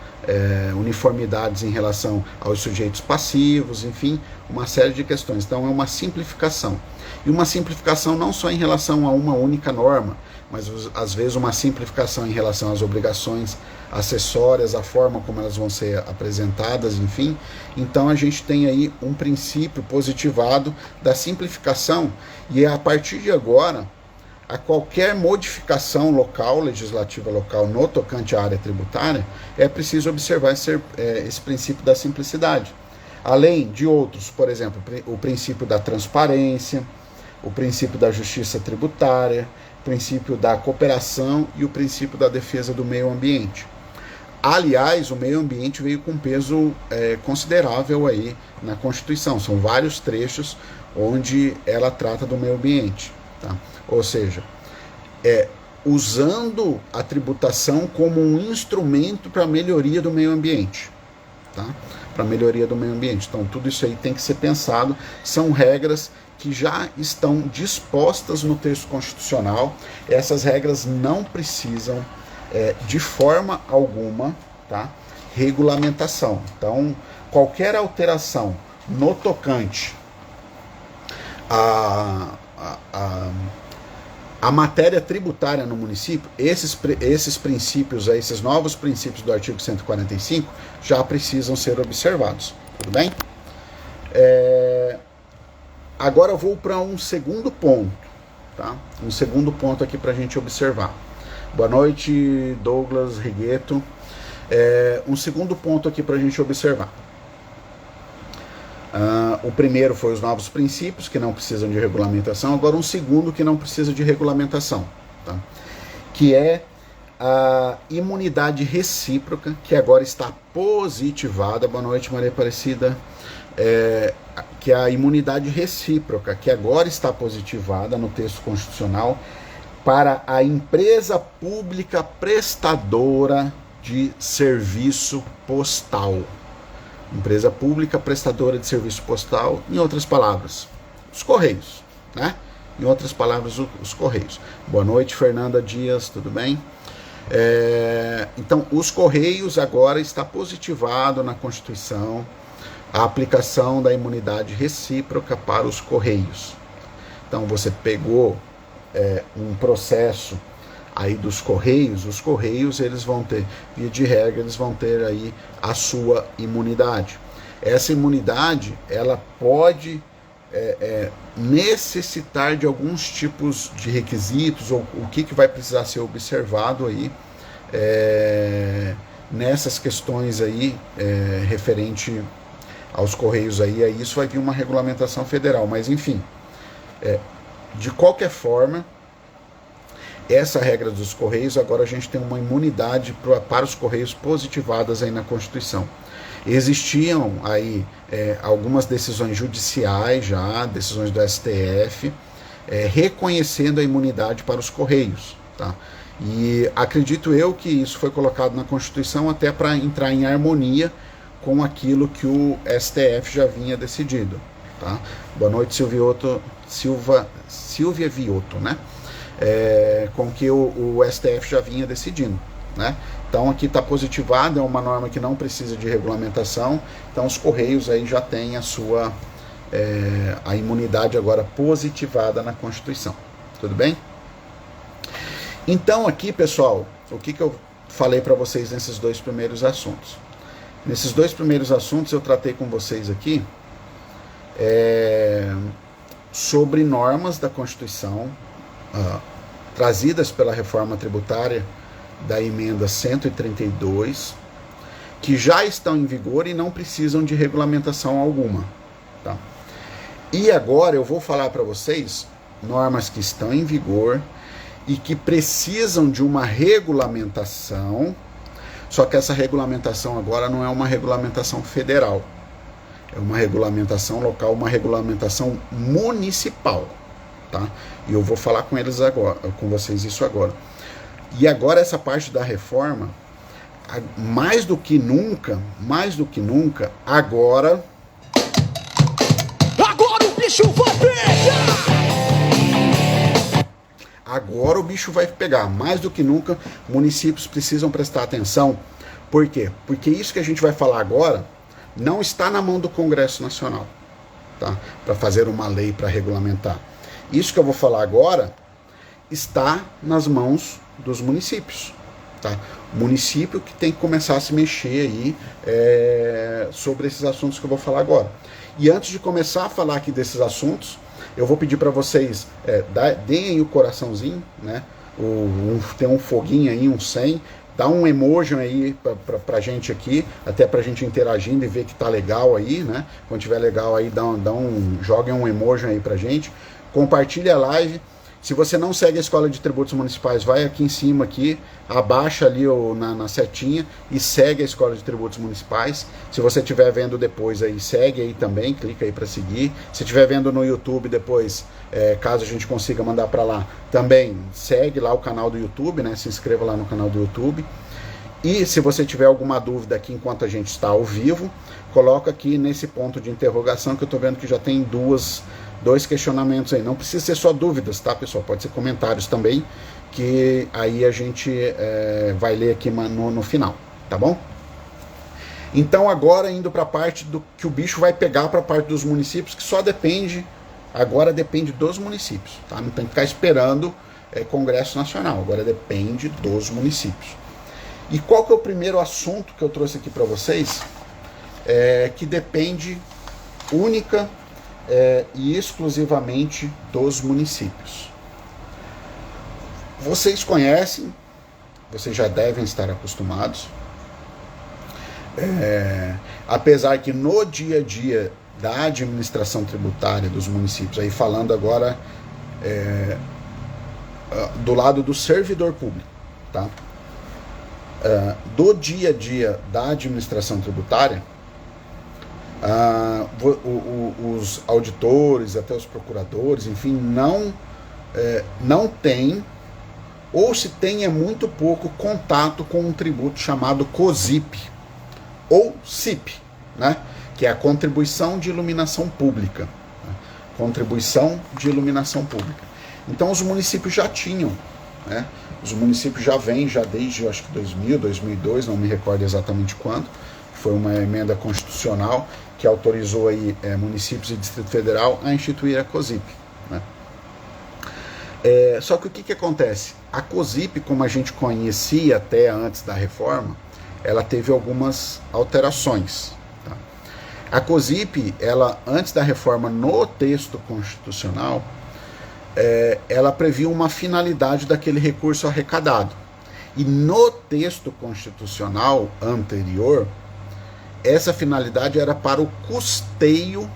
uniformidades em relação aos sujeitos passivos, enfim, uma série de questões. Então é uma simplificação. E uma simplificação não só em relação a uma única norma, mas às vezes uma simplificação em relação às obrigações acessórias, a forma como elas vão ser apresentadas, enfim. Então a gente tem aí um princípio positivado da simplificação, e a partir de agora, a qualquer modificação local, legislativa local, no tocante à área tributária, é preciso observar esse princípio da simplicidade. Além de outros, por exemplo, o princípio da transparência, o princípio da justiça tributária, o princípio da cooperação e o princípio da defesa do meio ambiente. Aliás, o meio ambiente veio com peso considerável aí na Constituição. São vários trechos onde ela trata do meio ambiente, tá? Ou seja, usando a tributação como um instrumento para a melhoria do meio ambiente, tá? Para a melhoria do meio ambiente. Então, tudo isso aí tem que ser pensado. São regras que já estão dispostas no texto constitucional. Essas regras não precisam, de forma alguma, tá? Regulamentação. Então, qualquer alteração no tocante a matéria tributária no município, esses princípios, esses novos princípios do artigo 145 já precisam ser observados, tudo bem? Agora eu vou para um segundo ponto, tá? Um segundo ponto aqui para a gente observar. Boa noite, Douglas Rigueto. Um segundo ponto aqui para a gente observar. O primeiro foi os novos princípios, que não precisam de regulamentação. Agora um segundo que não precisa de regulamentação, tá? Que é a imunidade recíproca, que agora está positivada. Boa noite, Maria Aparecida. Que é a imunidade recíproca, que agora está positivada no texto constitucional para a empresa pública prestadora de serviço postal. Empresa pública prestadora de serviço postal, em outras palavras, os Correios, né? Em outras palavras, os Correios. Boa noite, Fernanda Dias, tudo bem? Então, os Correios agora está positivado na Constituição a aplicação da imunidade recíproca para os Correios. Então, você pegou um processo aí dos Correios, os Correios, eles vão ter, via de regra, eles vão ter aí a sua imunidade. Essa imunidade, ela pode necessitar de alguns tipos de requisitos, ou o que vai precisar ser observado aí nessas questões aí referente aos Correios aí isso vai vir uma regulamentação federal, mas enfim, de qualquer forma, essa regra dos Correios, agora a gente tem uma imunidade para os Correios positivadas aí na Constituição. Existiam aí algumas decisões judiciais já, decisões do STF, reconhecendo a imunidade para os Correios, tá? E acredito eu que isso foi colocado na Constituição até para entrar em harmonia com aquilo que o STF já vinha decidido. Tá? Boa noite, Silvia Viotto, né? Com que o STF já vinha decidindo. Né? Então aqui está positivado, é uma norma que não precisa de regulamentação, então os Correios aí já têm a imunidade agora positivada na Constituição. Tudo bem? Então aqui, pessoal, o que eu falei para vocês nesses dois primeiros assuntos? Nesses dois primeiros assuntos eu tratei com vocês aqui sobre normas da Constituição trazidas pela reforma tributária da emenda 132, que já estão em vigor e não precisam de regulamentação alguma. Tá? E agora eu vou falar para vocês normas que estão em vigor e que precisam de uma regulamentação, só que essa regulamentação agora não é uma regulamentação federal, é uma regulamentação local, uma regulamentação municipal. Tá? E eu vou falar com eles agora, com vocês isso agora. E agora essa parte da reforma, mais do que nunca, agora o bicho vai pegar! Agora o bicho vai pegar. Mais do que nunca, municípios precisam prestar atenção. Por quê? Porque isso que a gente vai falar agora não está na mão do Congresso Nacional, tá? Para fazer uma lei para regulamentar. Isso que eu vou falar agora está nas mãos dos municípios, tá? O município que tem que começar a se mexer aí sobre esses assuntos que eu vou falar agora. E antes de começar a falar aqui desses assuntos, eu vou pedir para vocês, deem aí o coraçãozinho, né? Tem um foguinho aí, um 100, dá um emoji aí pra gente aqui, até pra gente interagindo e ver que tá legal aí, né? Quando tiver legal aí, joguem um emoji aí pra gente, compartilhe a live. Se você não segue a Escola de Tributos Municipais, vai aqui em cima, aqui, abaixa ali na setinha e segue a Escola de Tributos Municipais. Se você estiver vendo depois aí, segue aí também, clica aí para seguir. Se estiver vendo no YouTube depois, caso a gente consiga mandar para lá, também segue lá o canal do YouTube, né? Se inscreva lá no canal do YouTube. E se você tiver alguma dúvida aqui enquanto a gente está ao vivo, coloca aqui nesse ponto de interrogação, que eu estou vendo que já tem dois questionamentos aí. Não precisa ser só dúvidas, tá, pessoal? Pode ser comentários também, que aí a gente vai ler aqui no final, tá bom? Então agora indo para a parte do que o bicho vai pegar, para a parte dos municípios, que só depende, agora depende dos municípios, tá? Não tem que ficar esperando Congresso Nacional, agora depende dos municípios. E qual que é o primeiro assunto que eu trouxe aqui para vocês? Que depende única e exclusivamente dos municípios. Vocês conhecem, vocês já devem estar acostumados, apesar que no dia a dia da administração tributária dos municípios, aí falando agora do lado do servidor público, tá? Do dia a dia da administração tributária, os auditores, até os procuradores, enfim, não tem, ou se tem muito pouco contato com um tributo chamado COSIP, ou CIP, né? Que é a Contribuição de Iluminação Pública. Né? Contribuição de Iluminação Pública. Então os municípios já tinham, né? Os municípios já vêm, já desde, acho que 2000, 2002, não me recordo exatamente quando, foi uma emenda constitucional que autorizou aí municípios e Distrito Federal a instituir a COSIP. Né? Só que o que acontece? A COSIP, como a gente conhecia até antes da reforma, ela teve algumas alterações. Tá? A COSIP, ela, antes da reforma no texto constitucional, ela previa uma finalidade daquele recurso arrecadado. E no texto constitucional anterior, essa finalidade era para o custeio,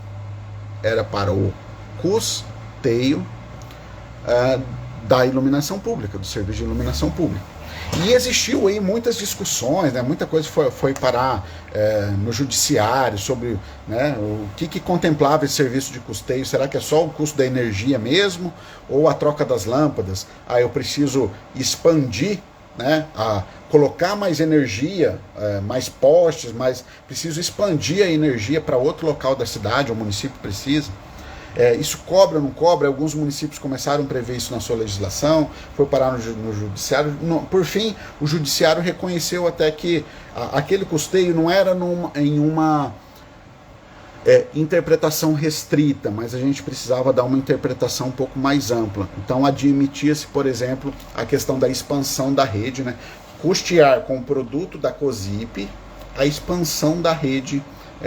da iluminação pública, do serviço de iluminação pública. E existiu aí muitas discussões, né, muita coisa foi parar no judiciário sobre, né, o que contemplava esse serviço de custeio. Será que é só o custo da energia mesmo? Ou a troca das lâmpadas? Eu preciso expandir né, a colocar mais energia, mais postes, preciso expandir a energia para outro local da cidade, o município precisa. Isso cobra ou não cobra? Alguns municípios começaram a prever isso na sua legislação, foi parar no judiciário. Por fim, o judiciário reconheceu até que aquele custeio não era em uma interpretação restrita, mas a gente precisava dar uma interpretação um pouco mais ampla. Então admitia-se, por exemplo, a questão da expansão da rede, né? Custear com o produto da COSIP a expansão da rede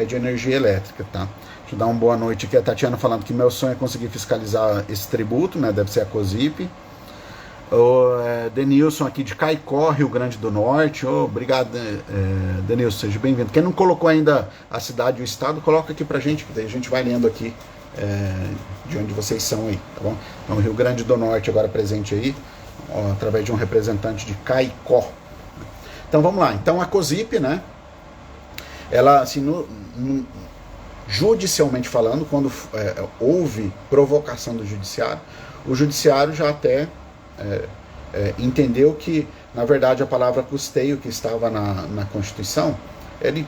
de energia elétrica, tá? Deixa eu dar uma boa noite aqui, a Tatiana falando que meu sonho é conseguir fiscalizar esse tributo, né? Deve ser a COSIP. O Denilson aqui de Caicó, Rio Grande do Norte. Obrigado, Denilson, seja bem-vindo. Quem não colocou ainda a cidade e o estado, coloca aqui pra gente, que daí a gente vai lendo aqui de onde vocês são aí, tá bom? Então, Rio Grande do Norte agora presente aí, através de um representante de Caicó. Então vamos lá, então a COSIP, né? Ela, assim, judicialmente falando, quando houve provocação do judiciário, o judiciário já até entendeu que, na verdade, a palavra custeio que estava na Constituição, ele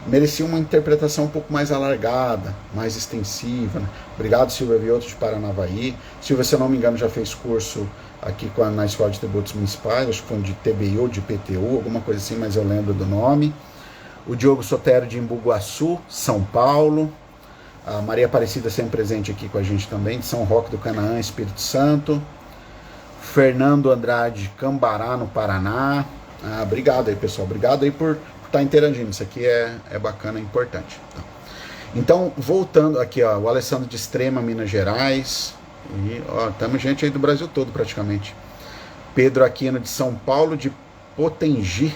merecia uma interpretação um pouco mais alargada, mais extensiva, né? Obrigado, Silvia Vioto de Paranavaí. Silvia, se eu não me engano, já fez curso aqui na Escola de Tributos Municipais, acho que foi de TBI ou de PTU, alguma coisa assim, mas eu lembro do nome. O Diogo Sotero de Embu-Guaçu, São Paulo. A Maria Aparecida sempre presente aqui com a gente também, de São Roque do Canaã, Espírito Santo. Fernando Andrade, Cambará, no Paraná. Obrigado aí, pessoal. Obrigado aí por estar interagindo. Isso aqui é bacana, é importante. Então, voltando aqui, ó, o Alessandro de Extrema, Minas Gerais. E, tamo gente aí do Brasil todo, praticamente. Pedro Aquino de São Paulo, de Potengi,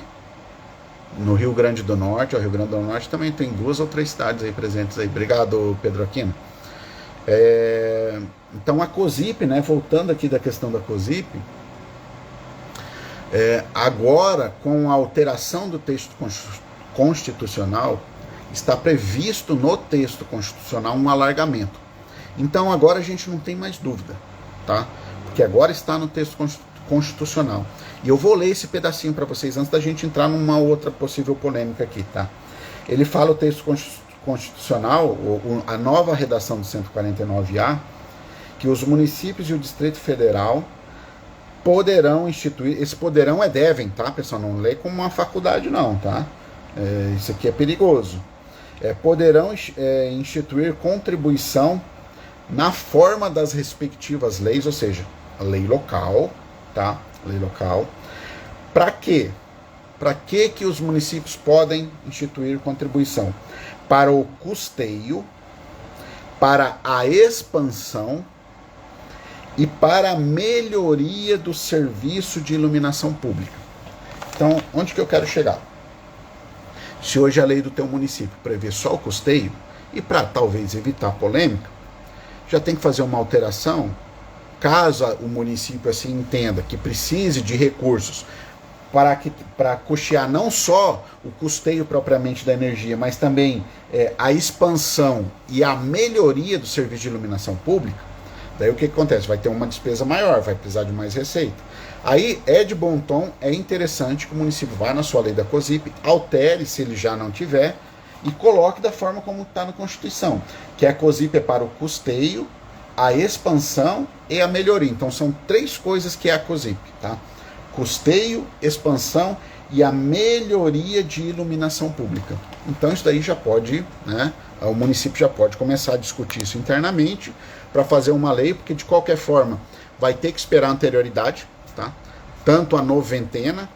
no Rio Grande do Norte. O Rio Grande do Norte também tem 2 ou 3 cidades aí presentes aí. Obrigado, Pedro Aquino. Então a COSIP, né, voltando aqui da questão da COSIP, agora com a alteração do texto constitucional, está previsto no texto constitucional um alargamento. Então agora a gente não tem mais dúvida, tá? Porque agora está no texto constitucional. E eu vou ler esse pedacinho para vocês antes da gente entrar numa outra possível polêmica aqui, tá? Ele fala o texto constitucional, a nova redação do 149A, que os municípios e o Distrito Federal poderão instituir, esse poderão devem, tá, pessoal? Não lê como uma faculdade não, tá? Isso aqui é perigoso. Poderão instituir contribuição na forma das respectivas leis, ou seja, a lei local, tá? Lei local. Para quê? Para que os municípios podem instituir contribuição? Para o custeio, para a expansão e para a melhoria do serviço de iluminação pública. Então, onde que eu quero chegar? Se hoje a lei do teu município prevê só o custeio, e para talvez evitar polêmica, já tem que fazer uma alteração, caso o município assim entenda que precise de recursos para custear não só o custeio propriamente da energia, mas também a expansão e a melhoria do serviço de iluminação pública. Daí o que acontece? Vai ter uma despesa maior, vai precisar de mais receita. Aí é de bom tom, é interessante que o município vá na sua lei da COSIP, altere se ele já não tiver e coloque da forma como está na Constituição, que a COSIP é para o custeio, a expansão e a melhoria. Então são 3 coisas que é a COSIP, tá? Custeio, expansão e a melhoria de iluminação pública. Então isso daí já pode, né? O município já pode começar a discutir isso internamente para fazer uma lei, porque de qualquer forma vai ter que esperar a anterioridade, tá? Tanto a noventena,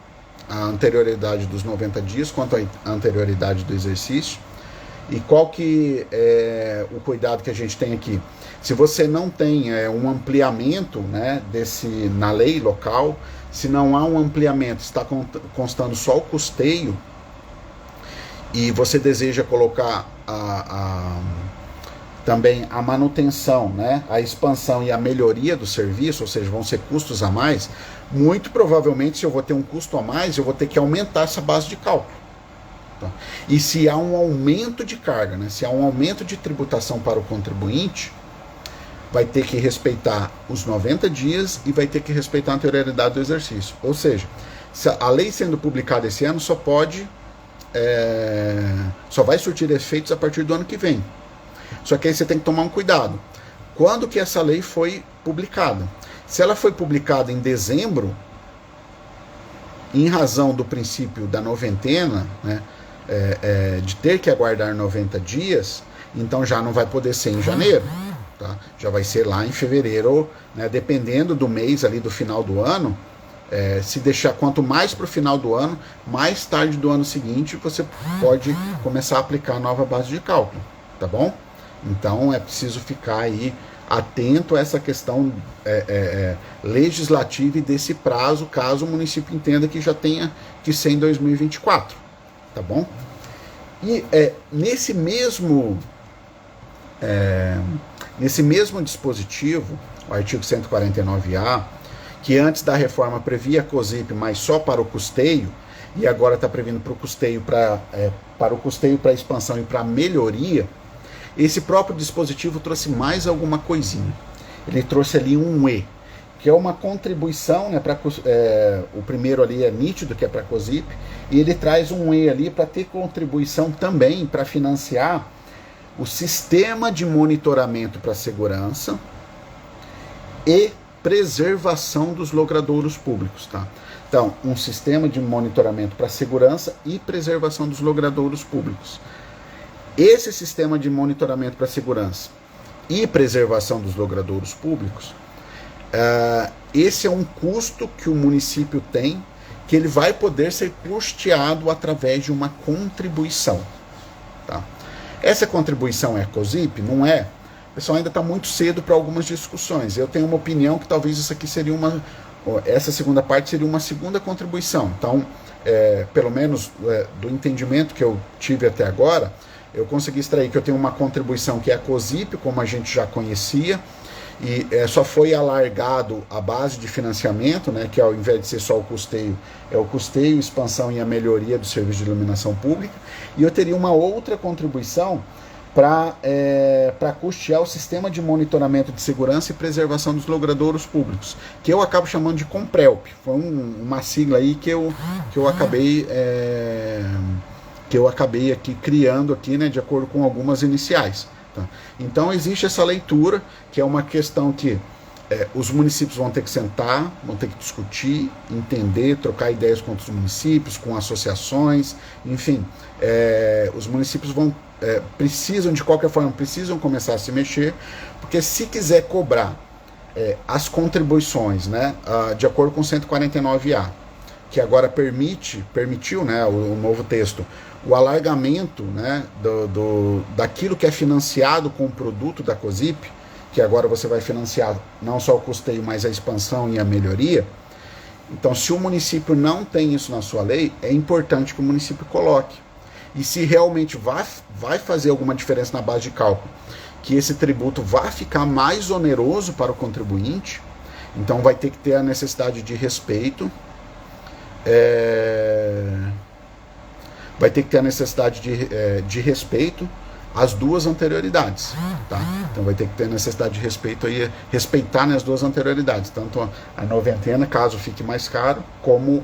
a anterioridade dos 90 dias, quanto a anterioridade do exercício. E qual que é o cuidado que a gente tem aqui? Se você não tem um ampliamento, né, na lei local, se não há um ampliamento, está constando só o custeio, e você deseja colocar também a manutenção, né, a expansão e a melhoria do serviço, ou seja, vão ser custos a mais, muito provavelmente, se eu vou ter um custo a mais, eu vou ter que aumentar essa base de cálculo. Tá? E se há um aumento de carga, né, se há um aumento de tributação para o contribuinte, vai ter que respeitar os 90 dias e vai ter que respeitar a anterioridade do exercício. Ou seja, A lei sendo publicada esse ano só vai surtir efeitos a partir do ano que vem. Só que aí você tem que tomar um cuidado. Quando que essa lei foi publicada? Se ela foi publicada em dezembro, em razão do princípio da noventena, né, de ter que aguardar 90 dias, então já não vai poder ser em janeiro, tá? Já vai ser lá em fevereiro, né, dependendo do mês ali do final do ano. Se deixar quanto mais para o final do ano, mais tarde do ano seguinte você pode começar a aplicar a nova base de cálculo, tá bom? Então é preciso ficar aí atento a essa questão legislativa e desse prazo, caso o município entenda que já tenha que ser em 2024, tá bom? E nesse mesmo dispositivo, o artigo 149A, que antes da reforma previa a COSIP, mas só para o custeio, e agora está previndo para o custeio, para o custeio, para expansão e para melhoria, esse próprio dispositivo trouxe mais alguma coisinha. Ele trouxe ali um E, que é uma contribuição, né, o primeiro ali é nítido, que é para a COSIP, e ele traz um E ali para ter contribuição também para financiar o sistema de monitoramento para segurança e preservação dos logradouros públicos, tá? Então, um sistema de monitoramento para segurança e preservação dos logradouros públicos. Esse sistema de monitoramento para segurança e preservação dos logradouros públicos, esse é um custo que o município tem, que ele vai poder ser custeado através de uma contribuição, tá? Essa contribuição é a COSIP? Não é? O pessoal ainda está muito cedo para algumas discussões. Eu tenho uma opinião que talvez isso aqui seria essa segunda parte seria uma segunda contribuição. Então, pelo menos do entendimento que eu tive até agora, eu consegui extrair que eu tenho uma contribuição que é a COSIP, como a gente já conhecia, e só foi alargado a base de financiamento, né, que ao invés de ser só o custeio, é o custeio, expansão e a melhoria do serviço de iluminação pública, e eu teria uma outra contribuição para custear o sistema de monitoramento de segurança e preservação dos logradouros públicos, que eu acabo chamando de COMPRELP. Foi uma sigla aí que eu acabei aqui criando aqui, né, de acordo com algumas iniciais. Tá? Então existe essa leitura, que é uma questão que os municípios vão ter que sentar, vão ter que discutir, entender, trocar ideias com outros municípios, com associações, enfim, os municípios precisam, de qualquer forma, precisam começar a se mexer, porque se quiser cobrar as contribuições, né, de acordo com o 149A, que agora permitiu, né, o novo texto, o alargamento, né, daquilo que é financiado com o produto da COSIP, que agora você vai financiar não só o custeio, mas a expansão e a melhoria. Então, se o município não tem isso na sua lei, é importante que o município coloque. E se realmente vai fazer alguma diferença na base de cálculo, que esse tributo vai ficar mais oneroso para o contribuinte, então vai ter que ter a necessidade de respeito, vai ter que ter a necessidade de respeito às duas anterioridades, tá? Então vai ter que ter a necessidade de respeito aí, respeitar, né, as duas anterioridades, tanto a noventena, caso fique mais caro, como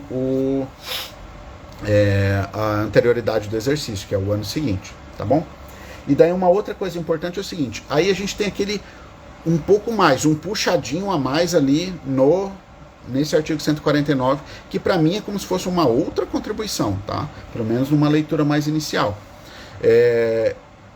a anterioridade do exercício, que é o ano seguinte, tá bom? E daí uma outra coisa importante é o seguinte, aí a gente tem aquele um pouco mais, um puxadinho a mais ali nesse artigo 149, que para mim é como se fosse uma outra contribuição, tá? Pelo menos numa leitura mais inicial.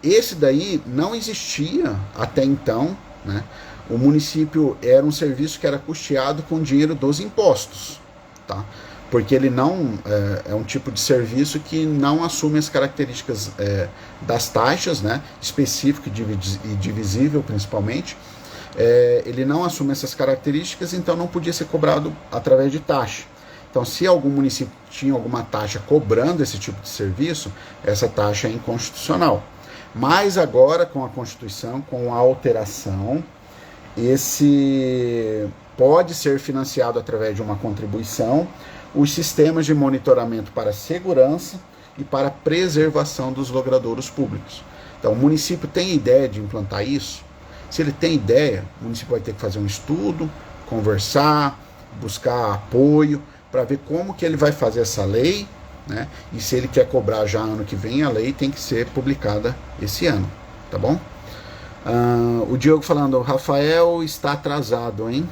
Esse daí não existia até então, né? O município era um serviço que era custeado com dinheiro dos impostos, tá? Porque ele não é um tipo de serviço que não assume as características das taxas, né? Específico e divisível principalmente. Ele não assume essas características, então não podia ser cobrado através de taxa. Então, se algum município tinha alguma taxa cobrando esse tipo de serviço, essa taxa é inconstitucional. Mas agora, com a Constituição, com a alteração, esse pode ser financiado através de uma contribuição, os sistemas de monitoramento para segurança e para preservação dos logradouros públicos. Então, o município tem ideia de implantar isso? Se ele tem ideia, o município vai ter que fazer um estudo, conversar, buscar apoio, para ver como que ele vai fazer essa lei, né? E se ele quer cobrar já ano que vem, a lei tem que ser publicada esse ano, tá bom? O Diogo falando, o Rafael está atrasado, hein?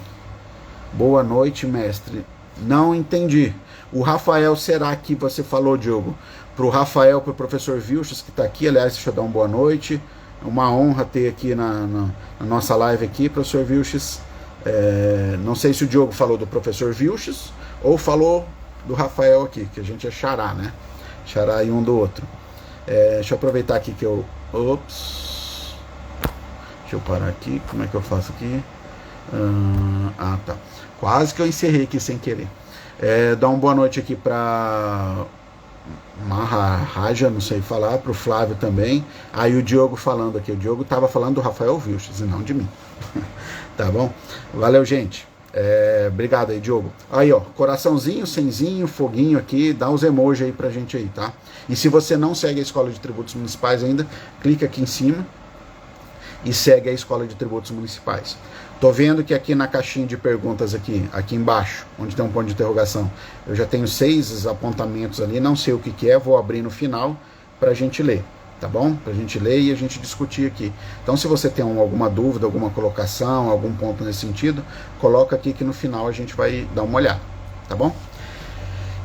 Boa noite, mestre. Não entendi. O Rafael, será que você falou, Diogo, para o Rafael, para o professor Vilches, que está aqui, aliás, deixa eu dar uma boa noite. Uma honra ter aqui na nossa live aqui, professor Vilches. Não sei se o Diogo falou do professor Vilches ou falou do Rafael aqui, que a gente é xará, né? Xará e um do outro. Deixa eu aproveitar aqui que eu... Ops. Deixa eu parar aqui. Como é que eu faço aqui? Tá. Quase que eu encerrei aqui sem querer. Dar uma boa noite aqui para Maharaja, não sei falar, para o Flávio também. Aí o Diogo falando aqui. O Diogo estava falando do Rafael Vilches e não de mim. Tá bom? Valeu, gente. Obrigado aí, Diogo. Aí, ó, coraçãozinho, senzinho, foguinho aqui, dá uns emojis aí pra gente aí, tá? E se você não segue a Escola de Tributos Municipais ainda, clica aqui em cima e segue a Escola de Tributos Municipais. Tô vendo que aqui na caixinha de perguntas aqui embaixo, onde tem um ponto de interrogação, eu já tenho 6 apontamentos ali, não sei o que é, vou abrir no final pra gente ler, tá bom? Pra gente ler e a gente discutir aqui. Então, se você tem alguma dúvida, alguma colocação, algum ponto nesse sentido, coloca aqui que no final a gente vai dar uma olhada, tá bom?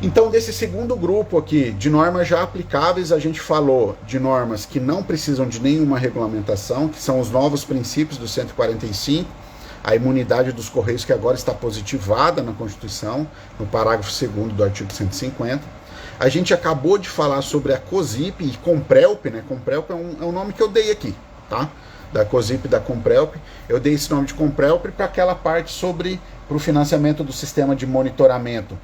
Então, desse segundo grupo aqui de normas já aplicáveis, a gente falou de normas que não precisam de nenhuma regulamentação, que são os novos princípios do 145, a imunidade dos Correios, que agora está positivada na Constituição, no parágrafo 2º do artigo 150. A gente acabou de falar sobre a COSIP e Comprelp, né? Comprelp é um nome que eu dei aqui, tá? Da COSIP e da Comprelp. Eu dei esse nome de Comprelp para aquela parte para o financiamento do sistema de monitoramento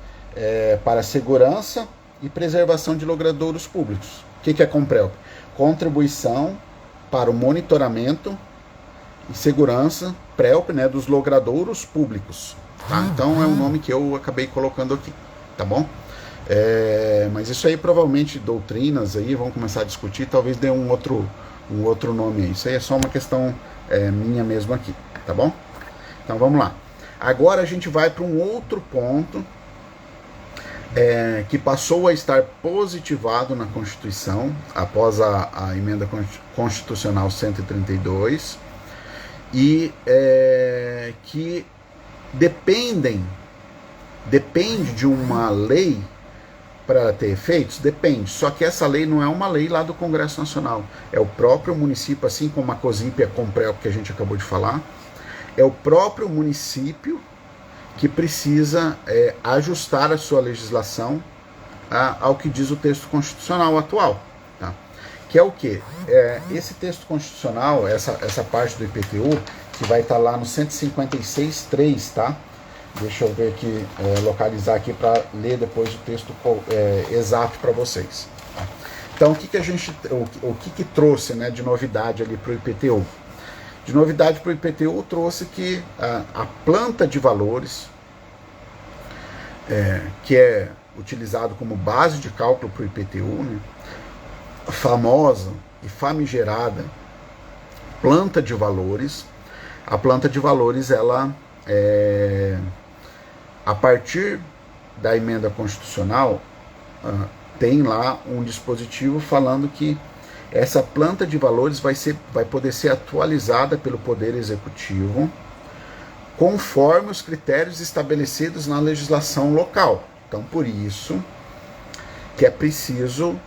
para segurança e preservação de logradouros públicos. O que é Comprelp? Contribuição para o monitoramento e segurança, PRELP, né, dos logradouros públicos. Tá? Então é um nome que eu acabei colocando aqui, tá bom? Mas isso aí provavelmente doutrinas aí vão começar a discutir, talvez dê um outro nome aí. Isso aí é só uma questão minha mesmo aqui, tá bom? Então vamos lá. Agora a gente vai para um outro ponto que passou a estar positivado na Constituição após a emenda constitucional 132 e que depende de uma lei para ter efeitos? Depende, só que essa lei não é uma lei lá do Congresso Nacional, é o próprio município, assim como a COSIP e a Comprelp que a gente acabou de falar, é o próprio município que precisa ajustar a sua legislação ao que diz o texto constitucional atual, tá? Que é o quê? Esse texto constitucional, essa parte do IPTU, que vai estar lá no 156.3, tá? Deixa eu ver aqui, localizar aqui para ler depois o texto exato para vocês. Tá? Então, o que trouxe, né, de novidade ali para o IPTU? De novidade para o IPTU trouxe que a planta de valores, que é utilizado como base de cálculo para o IPTU, né, famosa e famigerada planta de valores, a planta de valores, ela a partir da emenda constitucional, tem lá um dispositivo falando que essa planta de valores vai poder ser atualizada pelo Poder Executivo conforme os critérios estabelecidos na legislação local. Então, por isso que é preciso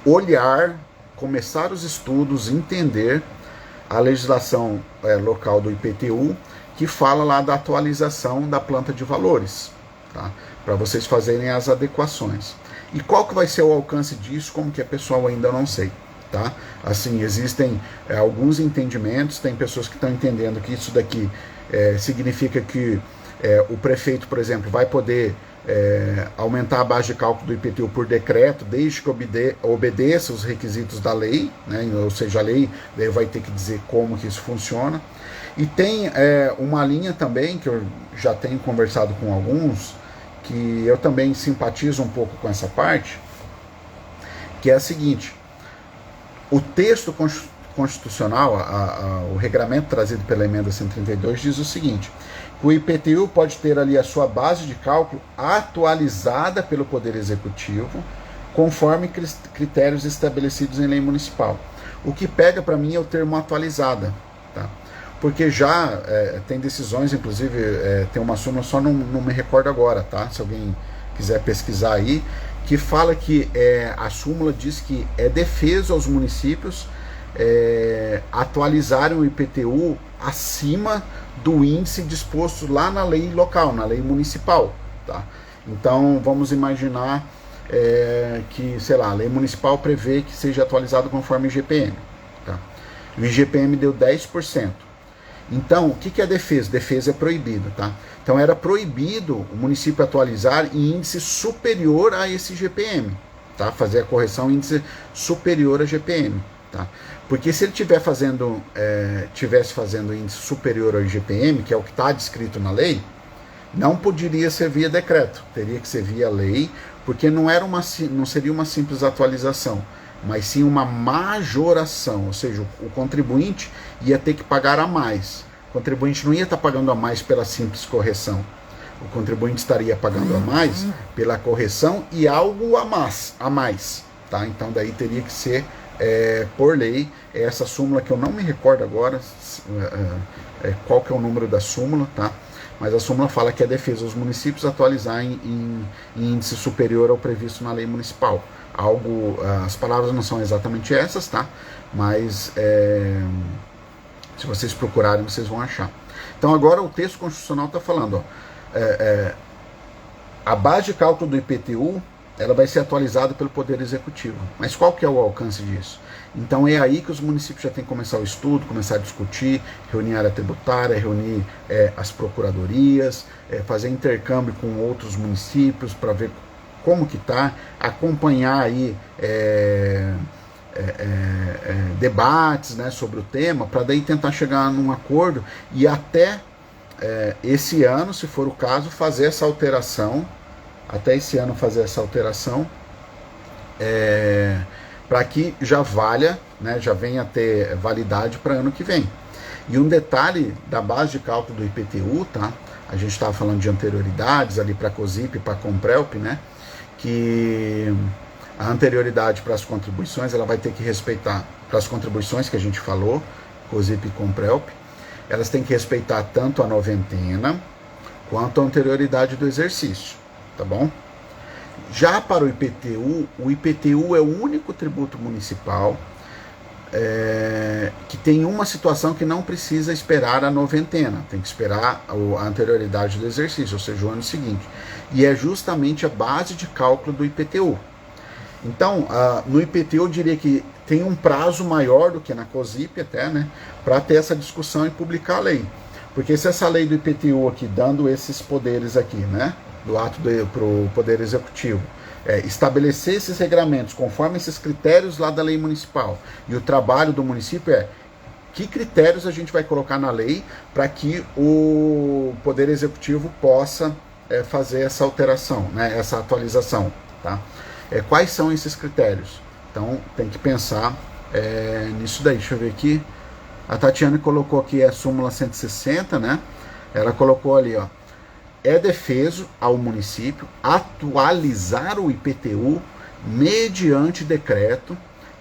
olhar, começar os estudos, entender a legislação local do IPTU, que fala lá da atualização da planta de valores, tá? Para vocês fazerem as adequações. E qual que vai ser o alcance disso, como que é, pessoal, ainda não sei, tá? Assim, existem alguns entendimentos, tem pessoas que estão entendendo que isso daqui significa que o prefeito, por exemplo, vai poder aumentar a base de cálculo do IPTU por decreto, desde que obedeça os requisitos da lei, né? Ou seja, a lei vai ter que dizer como que isso funciona. E tem uma linha também, que eu já tenho conversado com alguns, que eu também simpatizo um pouco com essa parte, que é a seguinte: o texto constitucional, o regramento trazido pela emenda 132 diz o seguinte: o IPTU pode ter ali a sua base de cálculo atualizada pelo Poder Executivo, conforme critérios estabelecidos em lei municipal. O que pega para mim é o termo atualizada, tá? Porque já tem decisões, inclusive tem uma súmula, só não me recordo agora, tá? Se alguém quiser pesquisar aí, que fala que a súmula diz que é defeso aos municípios atualizarem o IPTU acima do índice disposto lá na lei local, na lei municipal, tá? Então vamos imaginar que, sei lá, a lei municipal prevê que seja atualizado conforme o IGPM, tá? O IGPM deu 10%. Então, o que é defesa? Defesa é proibido, tá? Então era proibido o município atualizar em índice superior a esse IGPM, tá? Fazer a correção em índice superior a GPM, tá? Porque se ele tivesse fazendo índice superior ao IGPM, que é o que está descrito na lei, não poderia ser via decreto, teria que ser via lei, porque não seria uma simples atualização, mas sim uma majoração, ou seja, o contribuinte ia ter que pagar a mais. O contribuinte não ia estar pagando a mais pela simples correção. O contribuinte estaria pagando a mais pela correção e algo a mais, tá? Então daí teria que ser por lei essa súmula, que eu não me recordo agora qual que é o número da súmula, tá? Mas a súmula fala que é defesa aos municípios atualizar em índice superior ao previsto na lei municipal. As palavras não são exatamente essas, tá? Mas se vocês procurarem, vocês vão achar. Então agora o texto constitucional está falando, a base de cálculo do IPTU ela vai ser atualizada pelo Poder Executivo. Mas qual que é o alcance disso? Então é aí que os municípios já têm que começar o estudo, começar a discutir, reunir a área tributária, reunir as procuradorias, fazer intercâmbio com outros municípios para ver como que está, acompanhar aí debates, né, sobre o tema, para daí tentar chegar num acordo e até esse ano, se for o caso, fazer essa alteração, para que já valha, né, já venha a ter validade para ano que vem. E um detalhe da base de cálculo do IPTU, tá? A gente estava falando de anterioridades ali para a COSIP e para a Comprelp, né? Que a anterioridade para as contribuições, ela vai ter que respeitar, para as contribuições que a gente falou, COSIP e Comprelp, elas têm que respeitar tanto a noventena quanto a anterioridade do exercício, tá bom? Já para o IPTU é o único tributo municipal que tem uma situação que não precisa esperar a noventena, tem que esperar a anterioridade do exercício, ou seja, o ano seguinte. E é justamente a base de cálculo do IPTU. Então, no IPTU eu diria que tem um prazo maior do que na COSIP até, né, para ter essa discussão e publicar a lei. Porque se essa lei do IPTU aqui, dando esses poderes aqui, né, do ato para o Poder Executivo, estabelecer esses regramentos conforme esses critérios lá da lei municipal, e o trabalho do município que critérios a gente vai colocar na lei para que o Poder Executivo possa fazer essa alteração, né, essa atualização, tá? Quais são esses critérios? Então tem que pensar nisso daí. Deixa eu ver aqui. A Tatiana colocou aqui a súmula 160, né? Ela colocou ali, ó. É defeso ao município atualizar o IPTU mediante decreto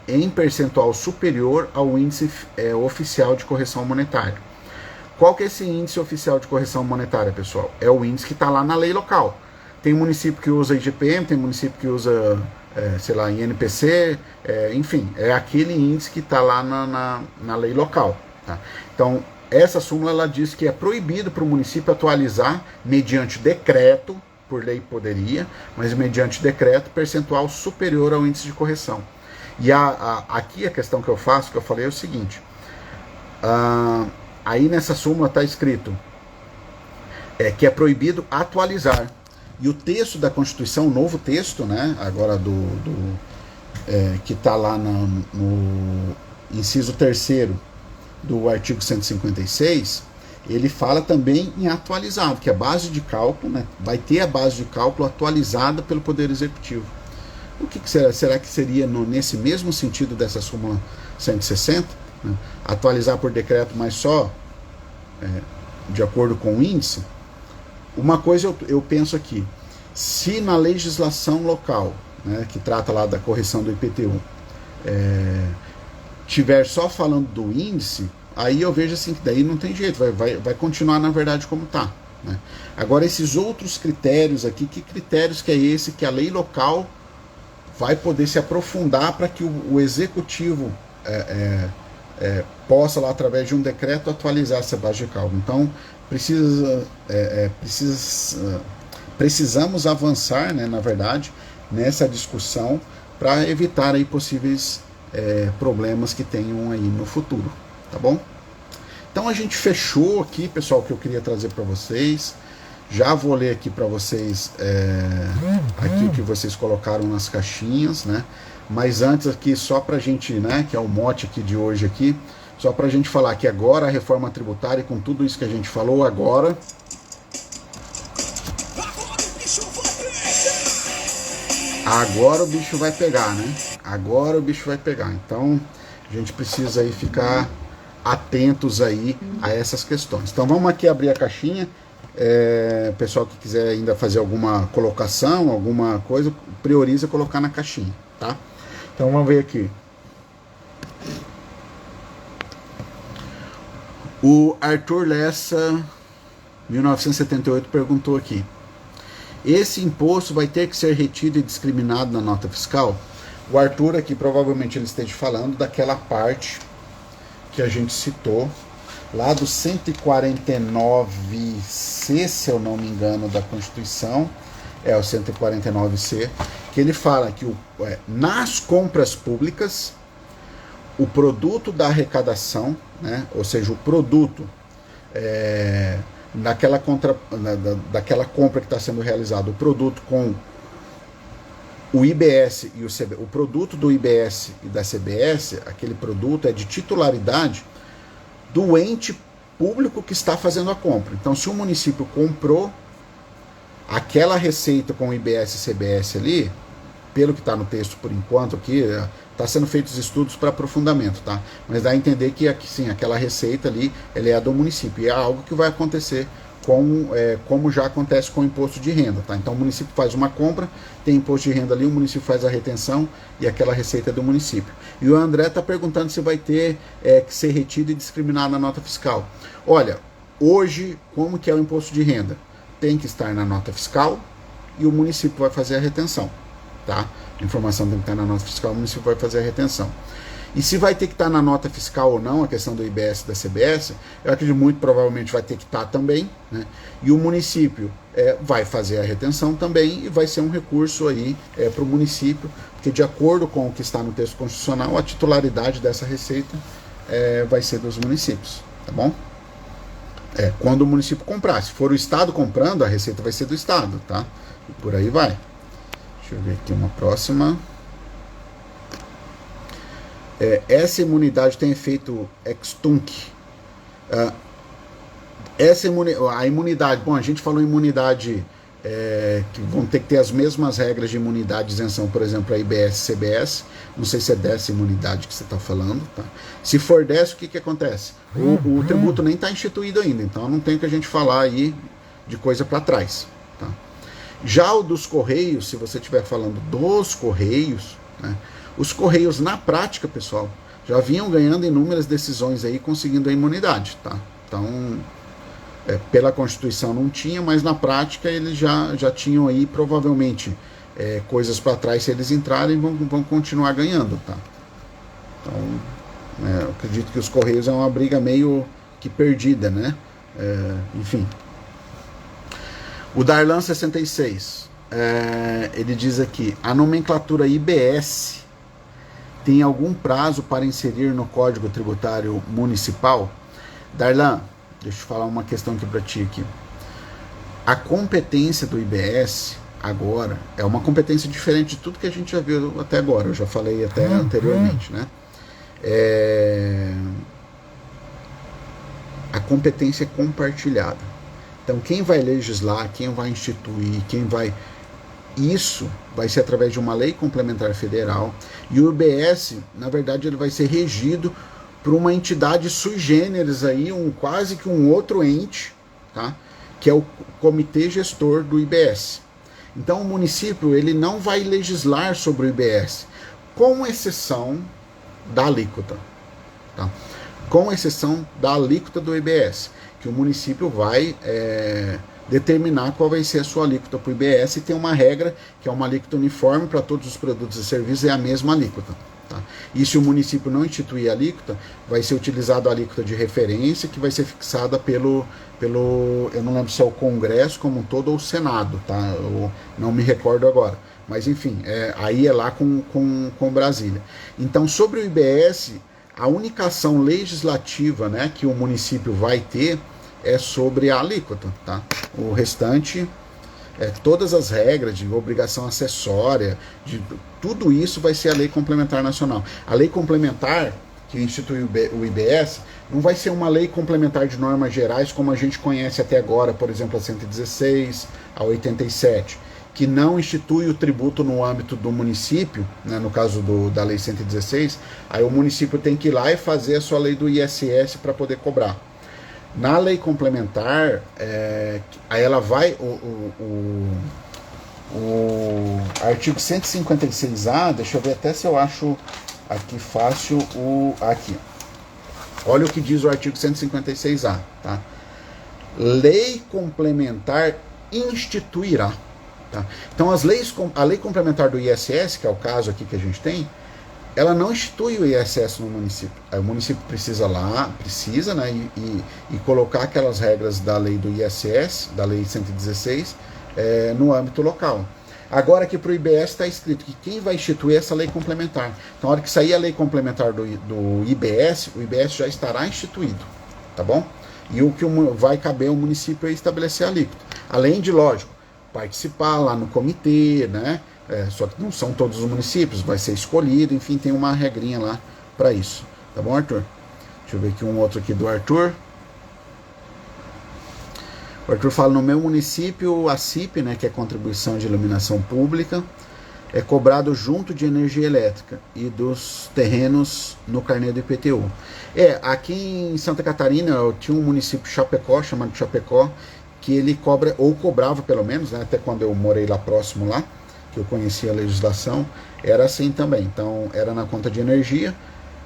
em percentual superior ao índice oficial de correção monetária. Qual que é esse índice oficial de correção monetária, pessoal? É o índice que está lá na lei local. Tem município que usa IGPM, tem município que usa, sei lá, INPC, enfim, é aquele índice que está lá na lei local. Tá? Então, essa súmula ela diz que é proibido para o município atualizar mediante decreto, por lei poderia, mas mediante decreto, percentual superior ao índice de correção. E aqui a questão que eu faço, que eu falei, é o seguinte, aí nessa súmula está escrito que é proibido atualizar. E o texto da Constituição, o novo texto, né, agora que está lá no inciso 3º do artigo 156, ele fala também em atualizado, que a base de cálculo, né, vai ter a base de cálculo atualizada pelo Poder Executivo. O que será? Será que seria nesse mesmo sentido dessa súmula 160? né, atualizar por decreto, mas só de acordo com o índice, uma coisa eu penso aqui, se na legislação local, né, que trata lá da correção do IPTU, tiver só falando do índice, aí eu vejo assim que daí não tem jeito, vai continuar na verdade como está. Né? Agora esses outros critérios aqui, que critérios que é esse que a lei local vai poder se aprofundar para que o executivo possa lá através de um decreto atualizar essa base de cálculo. Então precisamos avançar, né, na verdade, nessa discussão para evitar aí possíveis problemas que tenham aí no futuro, tá bom? Então a gente fechou aqui, pessoal, o que eu queria trazer para vocês. Já vou ler aqui para vocês aqui o que vocês colocaram nas caixinhas, né? Mas antes aqui, só para a gente, né, que é o mote aqui de hoje aqui, só para a gente falar que agora a reforma tributária, com tudo isso que a gente falou agora, agora o bicho vai pegar, né? Agora o bicho vai pegar. Então a gente precisa aí ficar atentos aí a essas questões. Então vamos aqui abrir a caixinha. Pessoal que quiser ainda fazer alguma colocação, alguma coisa, prioriza colocar na caixinha, tá? Então vamos ver aqui. O Arthur Lessa 1978 perguntou aqui: esse imposto vai ter que ser retido e discriminado na nota fiscal? O Arthur aqui provavelmente ele esteja falando daquela parte que a gente citou lá do 149C, se eu não me engano, da Constituição, o 149C, que ele fala que nas compras públicas, o produto da arrecadação, né, ou seja, o produto daquela compra que está sendo realizada, o produto com o IBS e o produto do IBS e da CBS, aquele produto é de titularidade do ente público que está fazendo a compra. Então, se o município comprou aquela receita com o IBS e CBS ali, pelo que está no texto por enquanto aqui, está sendo feitos estudos para aprofundamento, tá? Mas dá a entender que sim, aquela receita ali, ela é do município, e é algo que vai acontecer como já acontece com o imposto de renda, tá? Então o município faz uma compra, tem imposto de renda ali, o município faz a retenção e aquela receita é do município. E o André está perguntando se vai ter que ser retido e discriminado na nota fiscal. Olha, hoje, como que é o imposto de renda? Tem que estar na nota fiscal e o município vai fazer a retenção, tá? A informação tem que estar na nota fiscal, o município vai fazer a retenção. E se vai ter que estar na nota fiscal ou não, a questão do IBS e da CBS, eu acredito muito provavelmente vai ter que estar também, né? E o município vai fazer a retenção também e vai ser um recurso aí para o município, porque de acordo com o que está no texto constitucional, a titularidade dessa receita vai ser dos municípios, tá bom? Quando o município comprar. Se for o Estado comprando, a receita vai ser do Estado, tá? E por aí vai. Deixa eu ver aqui uma próxima. Essa imunidade tem efeito ex-tunc. A imunidade, bom, a gente falou imunidade que vão ter que ter as mesmas regras de imunidade de isenção, por exemplo, a IBS e CBS. Não sei se é dessa imunidade que você está falando, tá? Se for dessa, o que acontece? O tributo nem está instituído ainda, então não tem o que a gente falar aí de coisa para trás, tá? Já o dos Correios, se você estiver falando dos Correios, né, os Correios na prática, pessoal, já vinham ganhando inúmeras decisões aí, conseguindo a imunidade, tá? Então, pela Constituição não tinha, mas na prática eles já tinham aí, provavelmente, coisas para trás, se eles entrarem, vão continuar ganhando, tá? Então, eu acredito que os Correios é uma briga meio que perdida, né? Enfim. O Darlan 66, ele diz aqui: a nomenclatura IBS tem algum prazo para inserir no Código Tributário Municipal? Darlan, deixa eu falar uma questão aqui para ti aqui. A competência do IBS agora é uma competência diferente de tudo que a gente já viu até agora. Eu já falei até anteriormente, né? A competência é compartilhada. Então, quem vai legislar, quem vai instituir, isso vai ser através de uma lei complementar federal. E o IBS, na verdade, ele vai ser regido para uma entidade sui generis aí, quase que um outro ente, tá? Que é o Comitê Gestor do IBS. Então o município ele não vai legislar sobre o IBS, com exceção da alíquota, tá? Com exceção da alíquota do IBS, que o município vai determinar qual vai ser a sua alíquota para o IBS, e tem uma regra que é uma alíquota uniforme para todos os produtos e serviços, é a mesma alíquota. Tá? E se o município não instituir a alíquota, vai ser utilizada a alíquota de referência, que vai ser fixada pelo eu não lembro se é o Congresso como um todo ou o Senado, tá? Eu não me recordo agora. Mas enfim, aí é lá com Brasília. Então, sobre o IBS, a única ação legislativa, né, que o município vai ter é sobre a alíquota, tá? O restante, todas as regras de obrigação acessória, de tudo isso vai ser a Lei Complementar Nacional. A Lei Complementar, que institui o IBS, não vai ser uma lei complementar de normas gerais como a gente conhece até agora, por exemplo, a 116, a 87, que não institui o tributo no âmbito do município, né, no caso da Lei 116, aí o município tem que ir lá e fazer a sua lei do ISS para poder cobrar. Na lei complementar, aí ela vai, o artigo 156A, deixa eu ver até se eu acho aqui fácil, aqui. Olha o que diz o artigo 156A, tá? Lei complementar instituirá. Tá? Então a lei complementar do ISS, que é o caso aqui que a gente tem, ela não institui o ISS no município. Aí o município precisa, né, e colocar aquelas regras da lei do ISS, da lei 116, no âmbito local. Agora aqui para o IBS está escrito que quem vai instituir essa lei complementar. Então, na hora que sair a lei complementar do IBS, o IBS já estará instituído, tá bom? E o que vai caber ao município é estabelecer a alíquota. Além de, lógico, participar lá no comitê, né? Só que não são todos os municípios, vai ser escolhido, enfim, tem uma regrinha lá para isso. Tá bom, Arthur? Deixa eu ver aqui um outro aqui do Arthur. O Arthur fala, no meu município, a CIP, né, que é Contribuição de Iluminação Pública, é cobrado junto de energia elétrica e dos terrenos no carnê do IPTU. Aqui em Santa Catarina, eu tinha um município Chapecó, chamado Chapecó, que ele cobra, ou cobrava pelo menos, né, até quando eu morei lá próximo lá, que eu conhecia a legislação, era assim também. Então, era na conta de energia,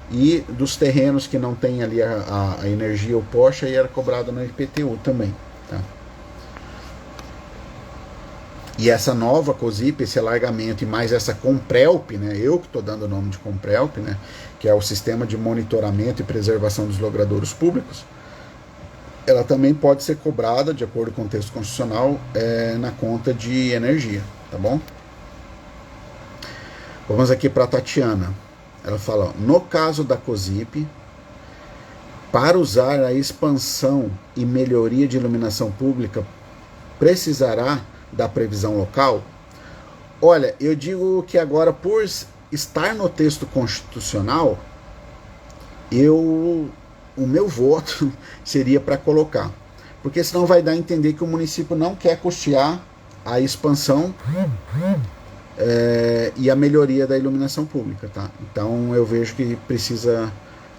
e dos terrenos que não tem ali a energia ou poste, aí era cobrado no IPTU também. Tá? E essa nova COSIP, esse alargamento e mais essa Comprelp, né, eu que estou dando o nome de Comprelp, né, que é o Sistema de Monitoramento e Preservação dos Logradouros Públicos, ela também pode ser cobrada, de acordo com o texto constitucional, na conta de energia, tá bom? Vamos aqui para a Tatiana. Ela fala, ó, no caso da COSIP, para usar a expansão e melhoria de iluminação pública, precisará da previsão local? Olha, eu digo que agora, por estar no texto constitucional, o meu voto seria para colocar. Porque senão vai dar a entender que o município não quer custear a expansão e a melhoria da iluminação pública. Tá? Então eu vejo que precisa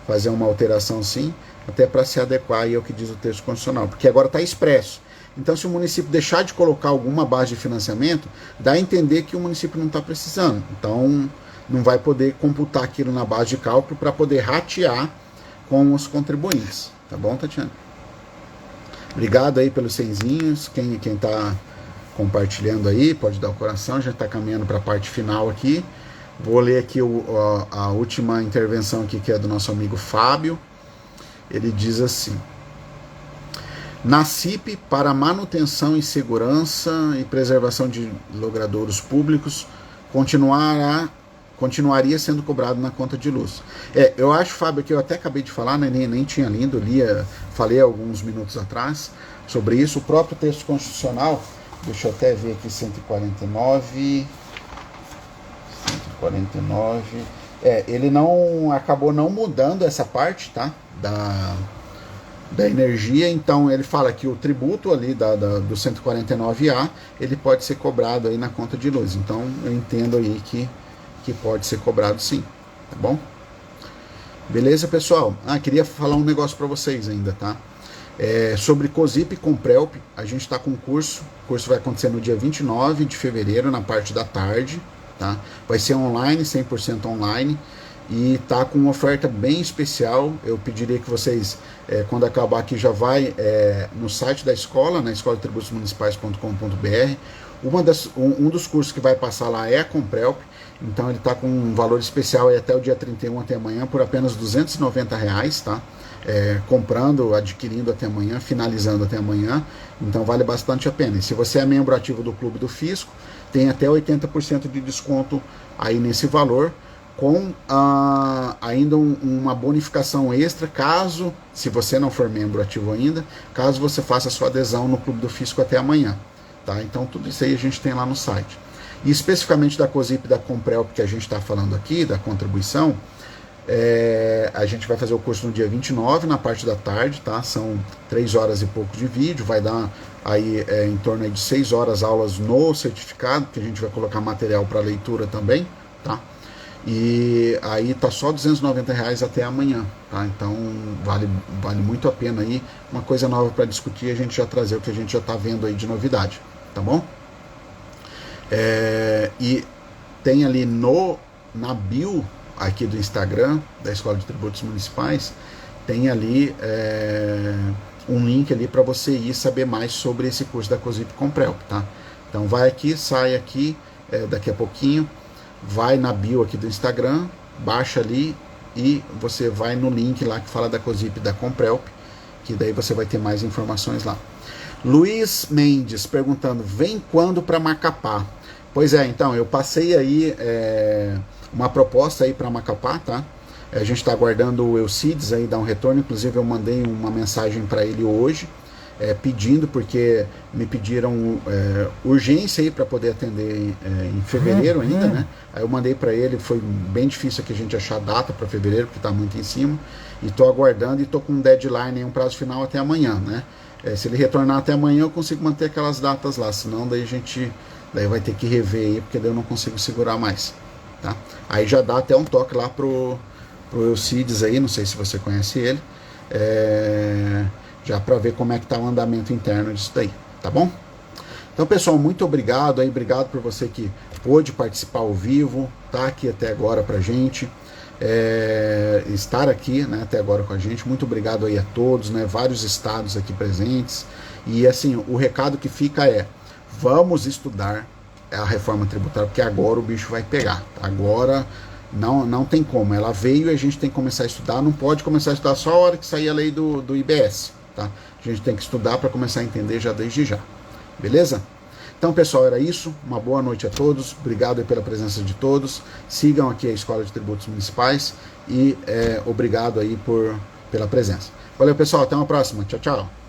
fazer uma alteração sim, até para se adequar aí ao que diz o texto constitucional. Porque agora está expresso. Então, se o município deixar de colocar alguma base de financiamento, dá a entender que o município não está precisando. Então, não vai poder computar aquilo na base de cálculo para poder ratear com os contribuintes. Tá bom, Tatiana? Obrigado aí pelos cenzinhos. Quem está compartilhando aí, pode dar o coração. A gente está caminhando para a parte final aqui. Vou ler aqui a última intervenção aqui, que é do nosso amigo Fábio. Ele diz assim: na CIP, para manutenção e segurança e preservação de logradouros públicos, continuaria sendo cobrado na conta de luz. Eu acho, Fábio, que eu até acabei de falar, né, nem tinha lido, falei alguns minutos atrás sobre isso. O próprio texto constitucional, deixa eu até ver aqui, 149, ele acabou não mudando essa parte, tá, da energia. Então ele fala que o tributo ali do 149A, ele pode ser cobrado aí na conta de luz. Então eu entendo aí que pode ser cobrado sim, tá bom? Beleza, pessoal? Queria falar um negócio para vocês ainda, tá? Sobre COSIP e Comprelp, a gente está com um curso. O curso vai acontecer no dia 29 de fevereiro, na parte da tarde, tá? Vai ser online, 100% online. E tá com uma oferta bem especial. Eu pediria que vocês, quando acabar aqui, já vai no site da escola, na escola-de-tributos-municipais.com.br. Um dos cursos que vai passar lá é a Comprelp. Então ele está com um valor especial aí até o dia 31, até amanhã, por apenas R$290, tá? Comprando, adquirindo até amanhã, finalizando até amanhã. Então vale bastante a pena. E se você é membro ativo do Clube do Fisco, tem até 80% de desconto aí nesse valor, com ainda uma bonificação extra, caso, se você não for membro ativo ainda, caso você faça a sua adesão no Clube do Fisco até amanhã, tá? Então tudo isso aí a gente tem lá no site. E especificamente da COSIP e da Comprelp, que a gente está falando aqui, da contribuição, a gente vai fazer o curso no dia 29, na parte da tarde, tá? São 3 horas e pouco de vídeo, vai dar aí em torno aí de 6 horas aulas no certificado, que a gente vai colocar material para leitura também, tá? E aí tá só R$290 até amanhã, tá? Então vale muito a pena aí, uma coisa nova para discutir, a gente já trazer o que a gente já tá vendo aí de novidade, tá bom? E tem ali na bio aqui do Instagram da Escola de Tributos Municipais, tem ali um link ali para você ir saber mais sobre esse curso da COSIP Comprelp, tá? Então vai aqui, sai aqui, daqui a pouquinho, vai na bio aqui do Instagram, baixa ali e você vai no link lá que fala da COSIP e da Comprelp, que daí você vai ter mais informações lá. Luiz Mendes perguntando, vem quando para Macapá? Pois então, eu passei aí uma proposta aí para Macapá, tá? A gente está aguardando o Eucides aí dar um retorno, inclusive eu mandei uma mensagem para ele hoje, pedindo, porque me pediram urgência aí para poder atender em fevereiro ainda, né? Aí eu mandei para ele, foi bem difícil aqui a gente achar data para fevereiro, porque está muito em cima, e estou aguardando e estou com um deadline, um prazo final até amanhã, né? Se ele retornar até amanhã, eu consigo manter aquelas datas lá, senão daí vai ter que rever aí, porque daí eu não consigo segurar mais, tá? Aí já dá até um toque lá pro Eucides aí, não sei se você conhece ele, já para ver como é que tá o andamento interno disso daí, tá bom? Então, pessoal, muito obrigado aí, obrigado por você que pôde participar ao vivo, tá aqui até agora pra gente, estar aqui, né, até agora com a gente. Muito obrigado aí a todos, né, vários estados aqui presentes, e assim, o recado que fica vamos estudar a reforma tributária, porque agora o bicho vai pegar, tá? Agora não tem como, ela veio e a gente tem que começar a estudar, não pode começar a estudar só a hora que sair a lei do IBS, tá? A gente tem que estudar para começar a entender já desde já, beleza? Então, pessoal, era isso, uma boa noite a todos, obrigado aí pela presença de todos, sigam aqui a Escola de Tributos Municipais e obrigado aí pela presença. Valeu, pessoal, até uma próxima, tchau, tchau!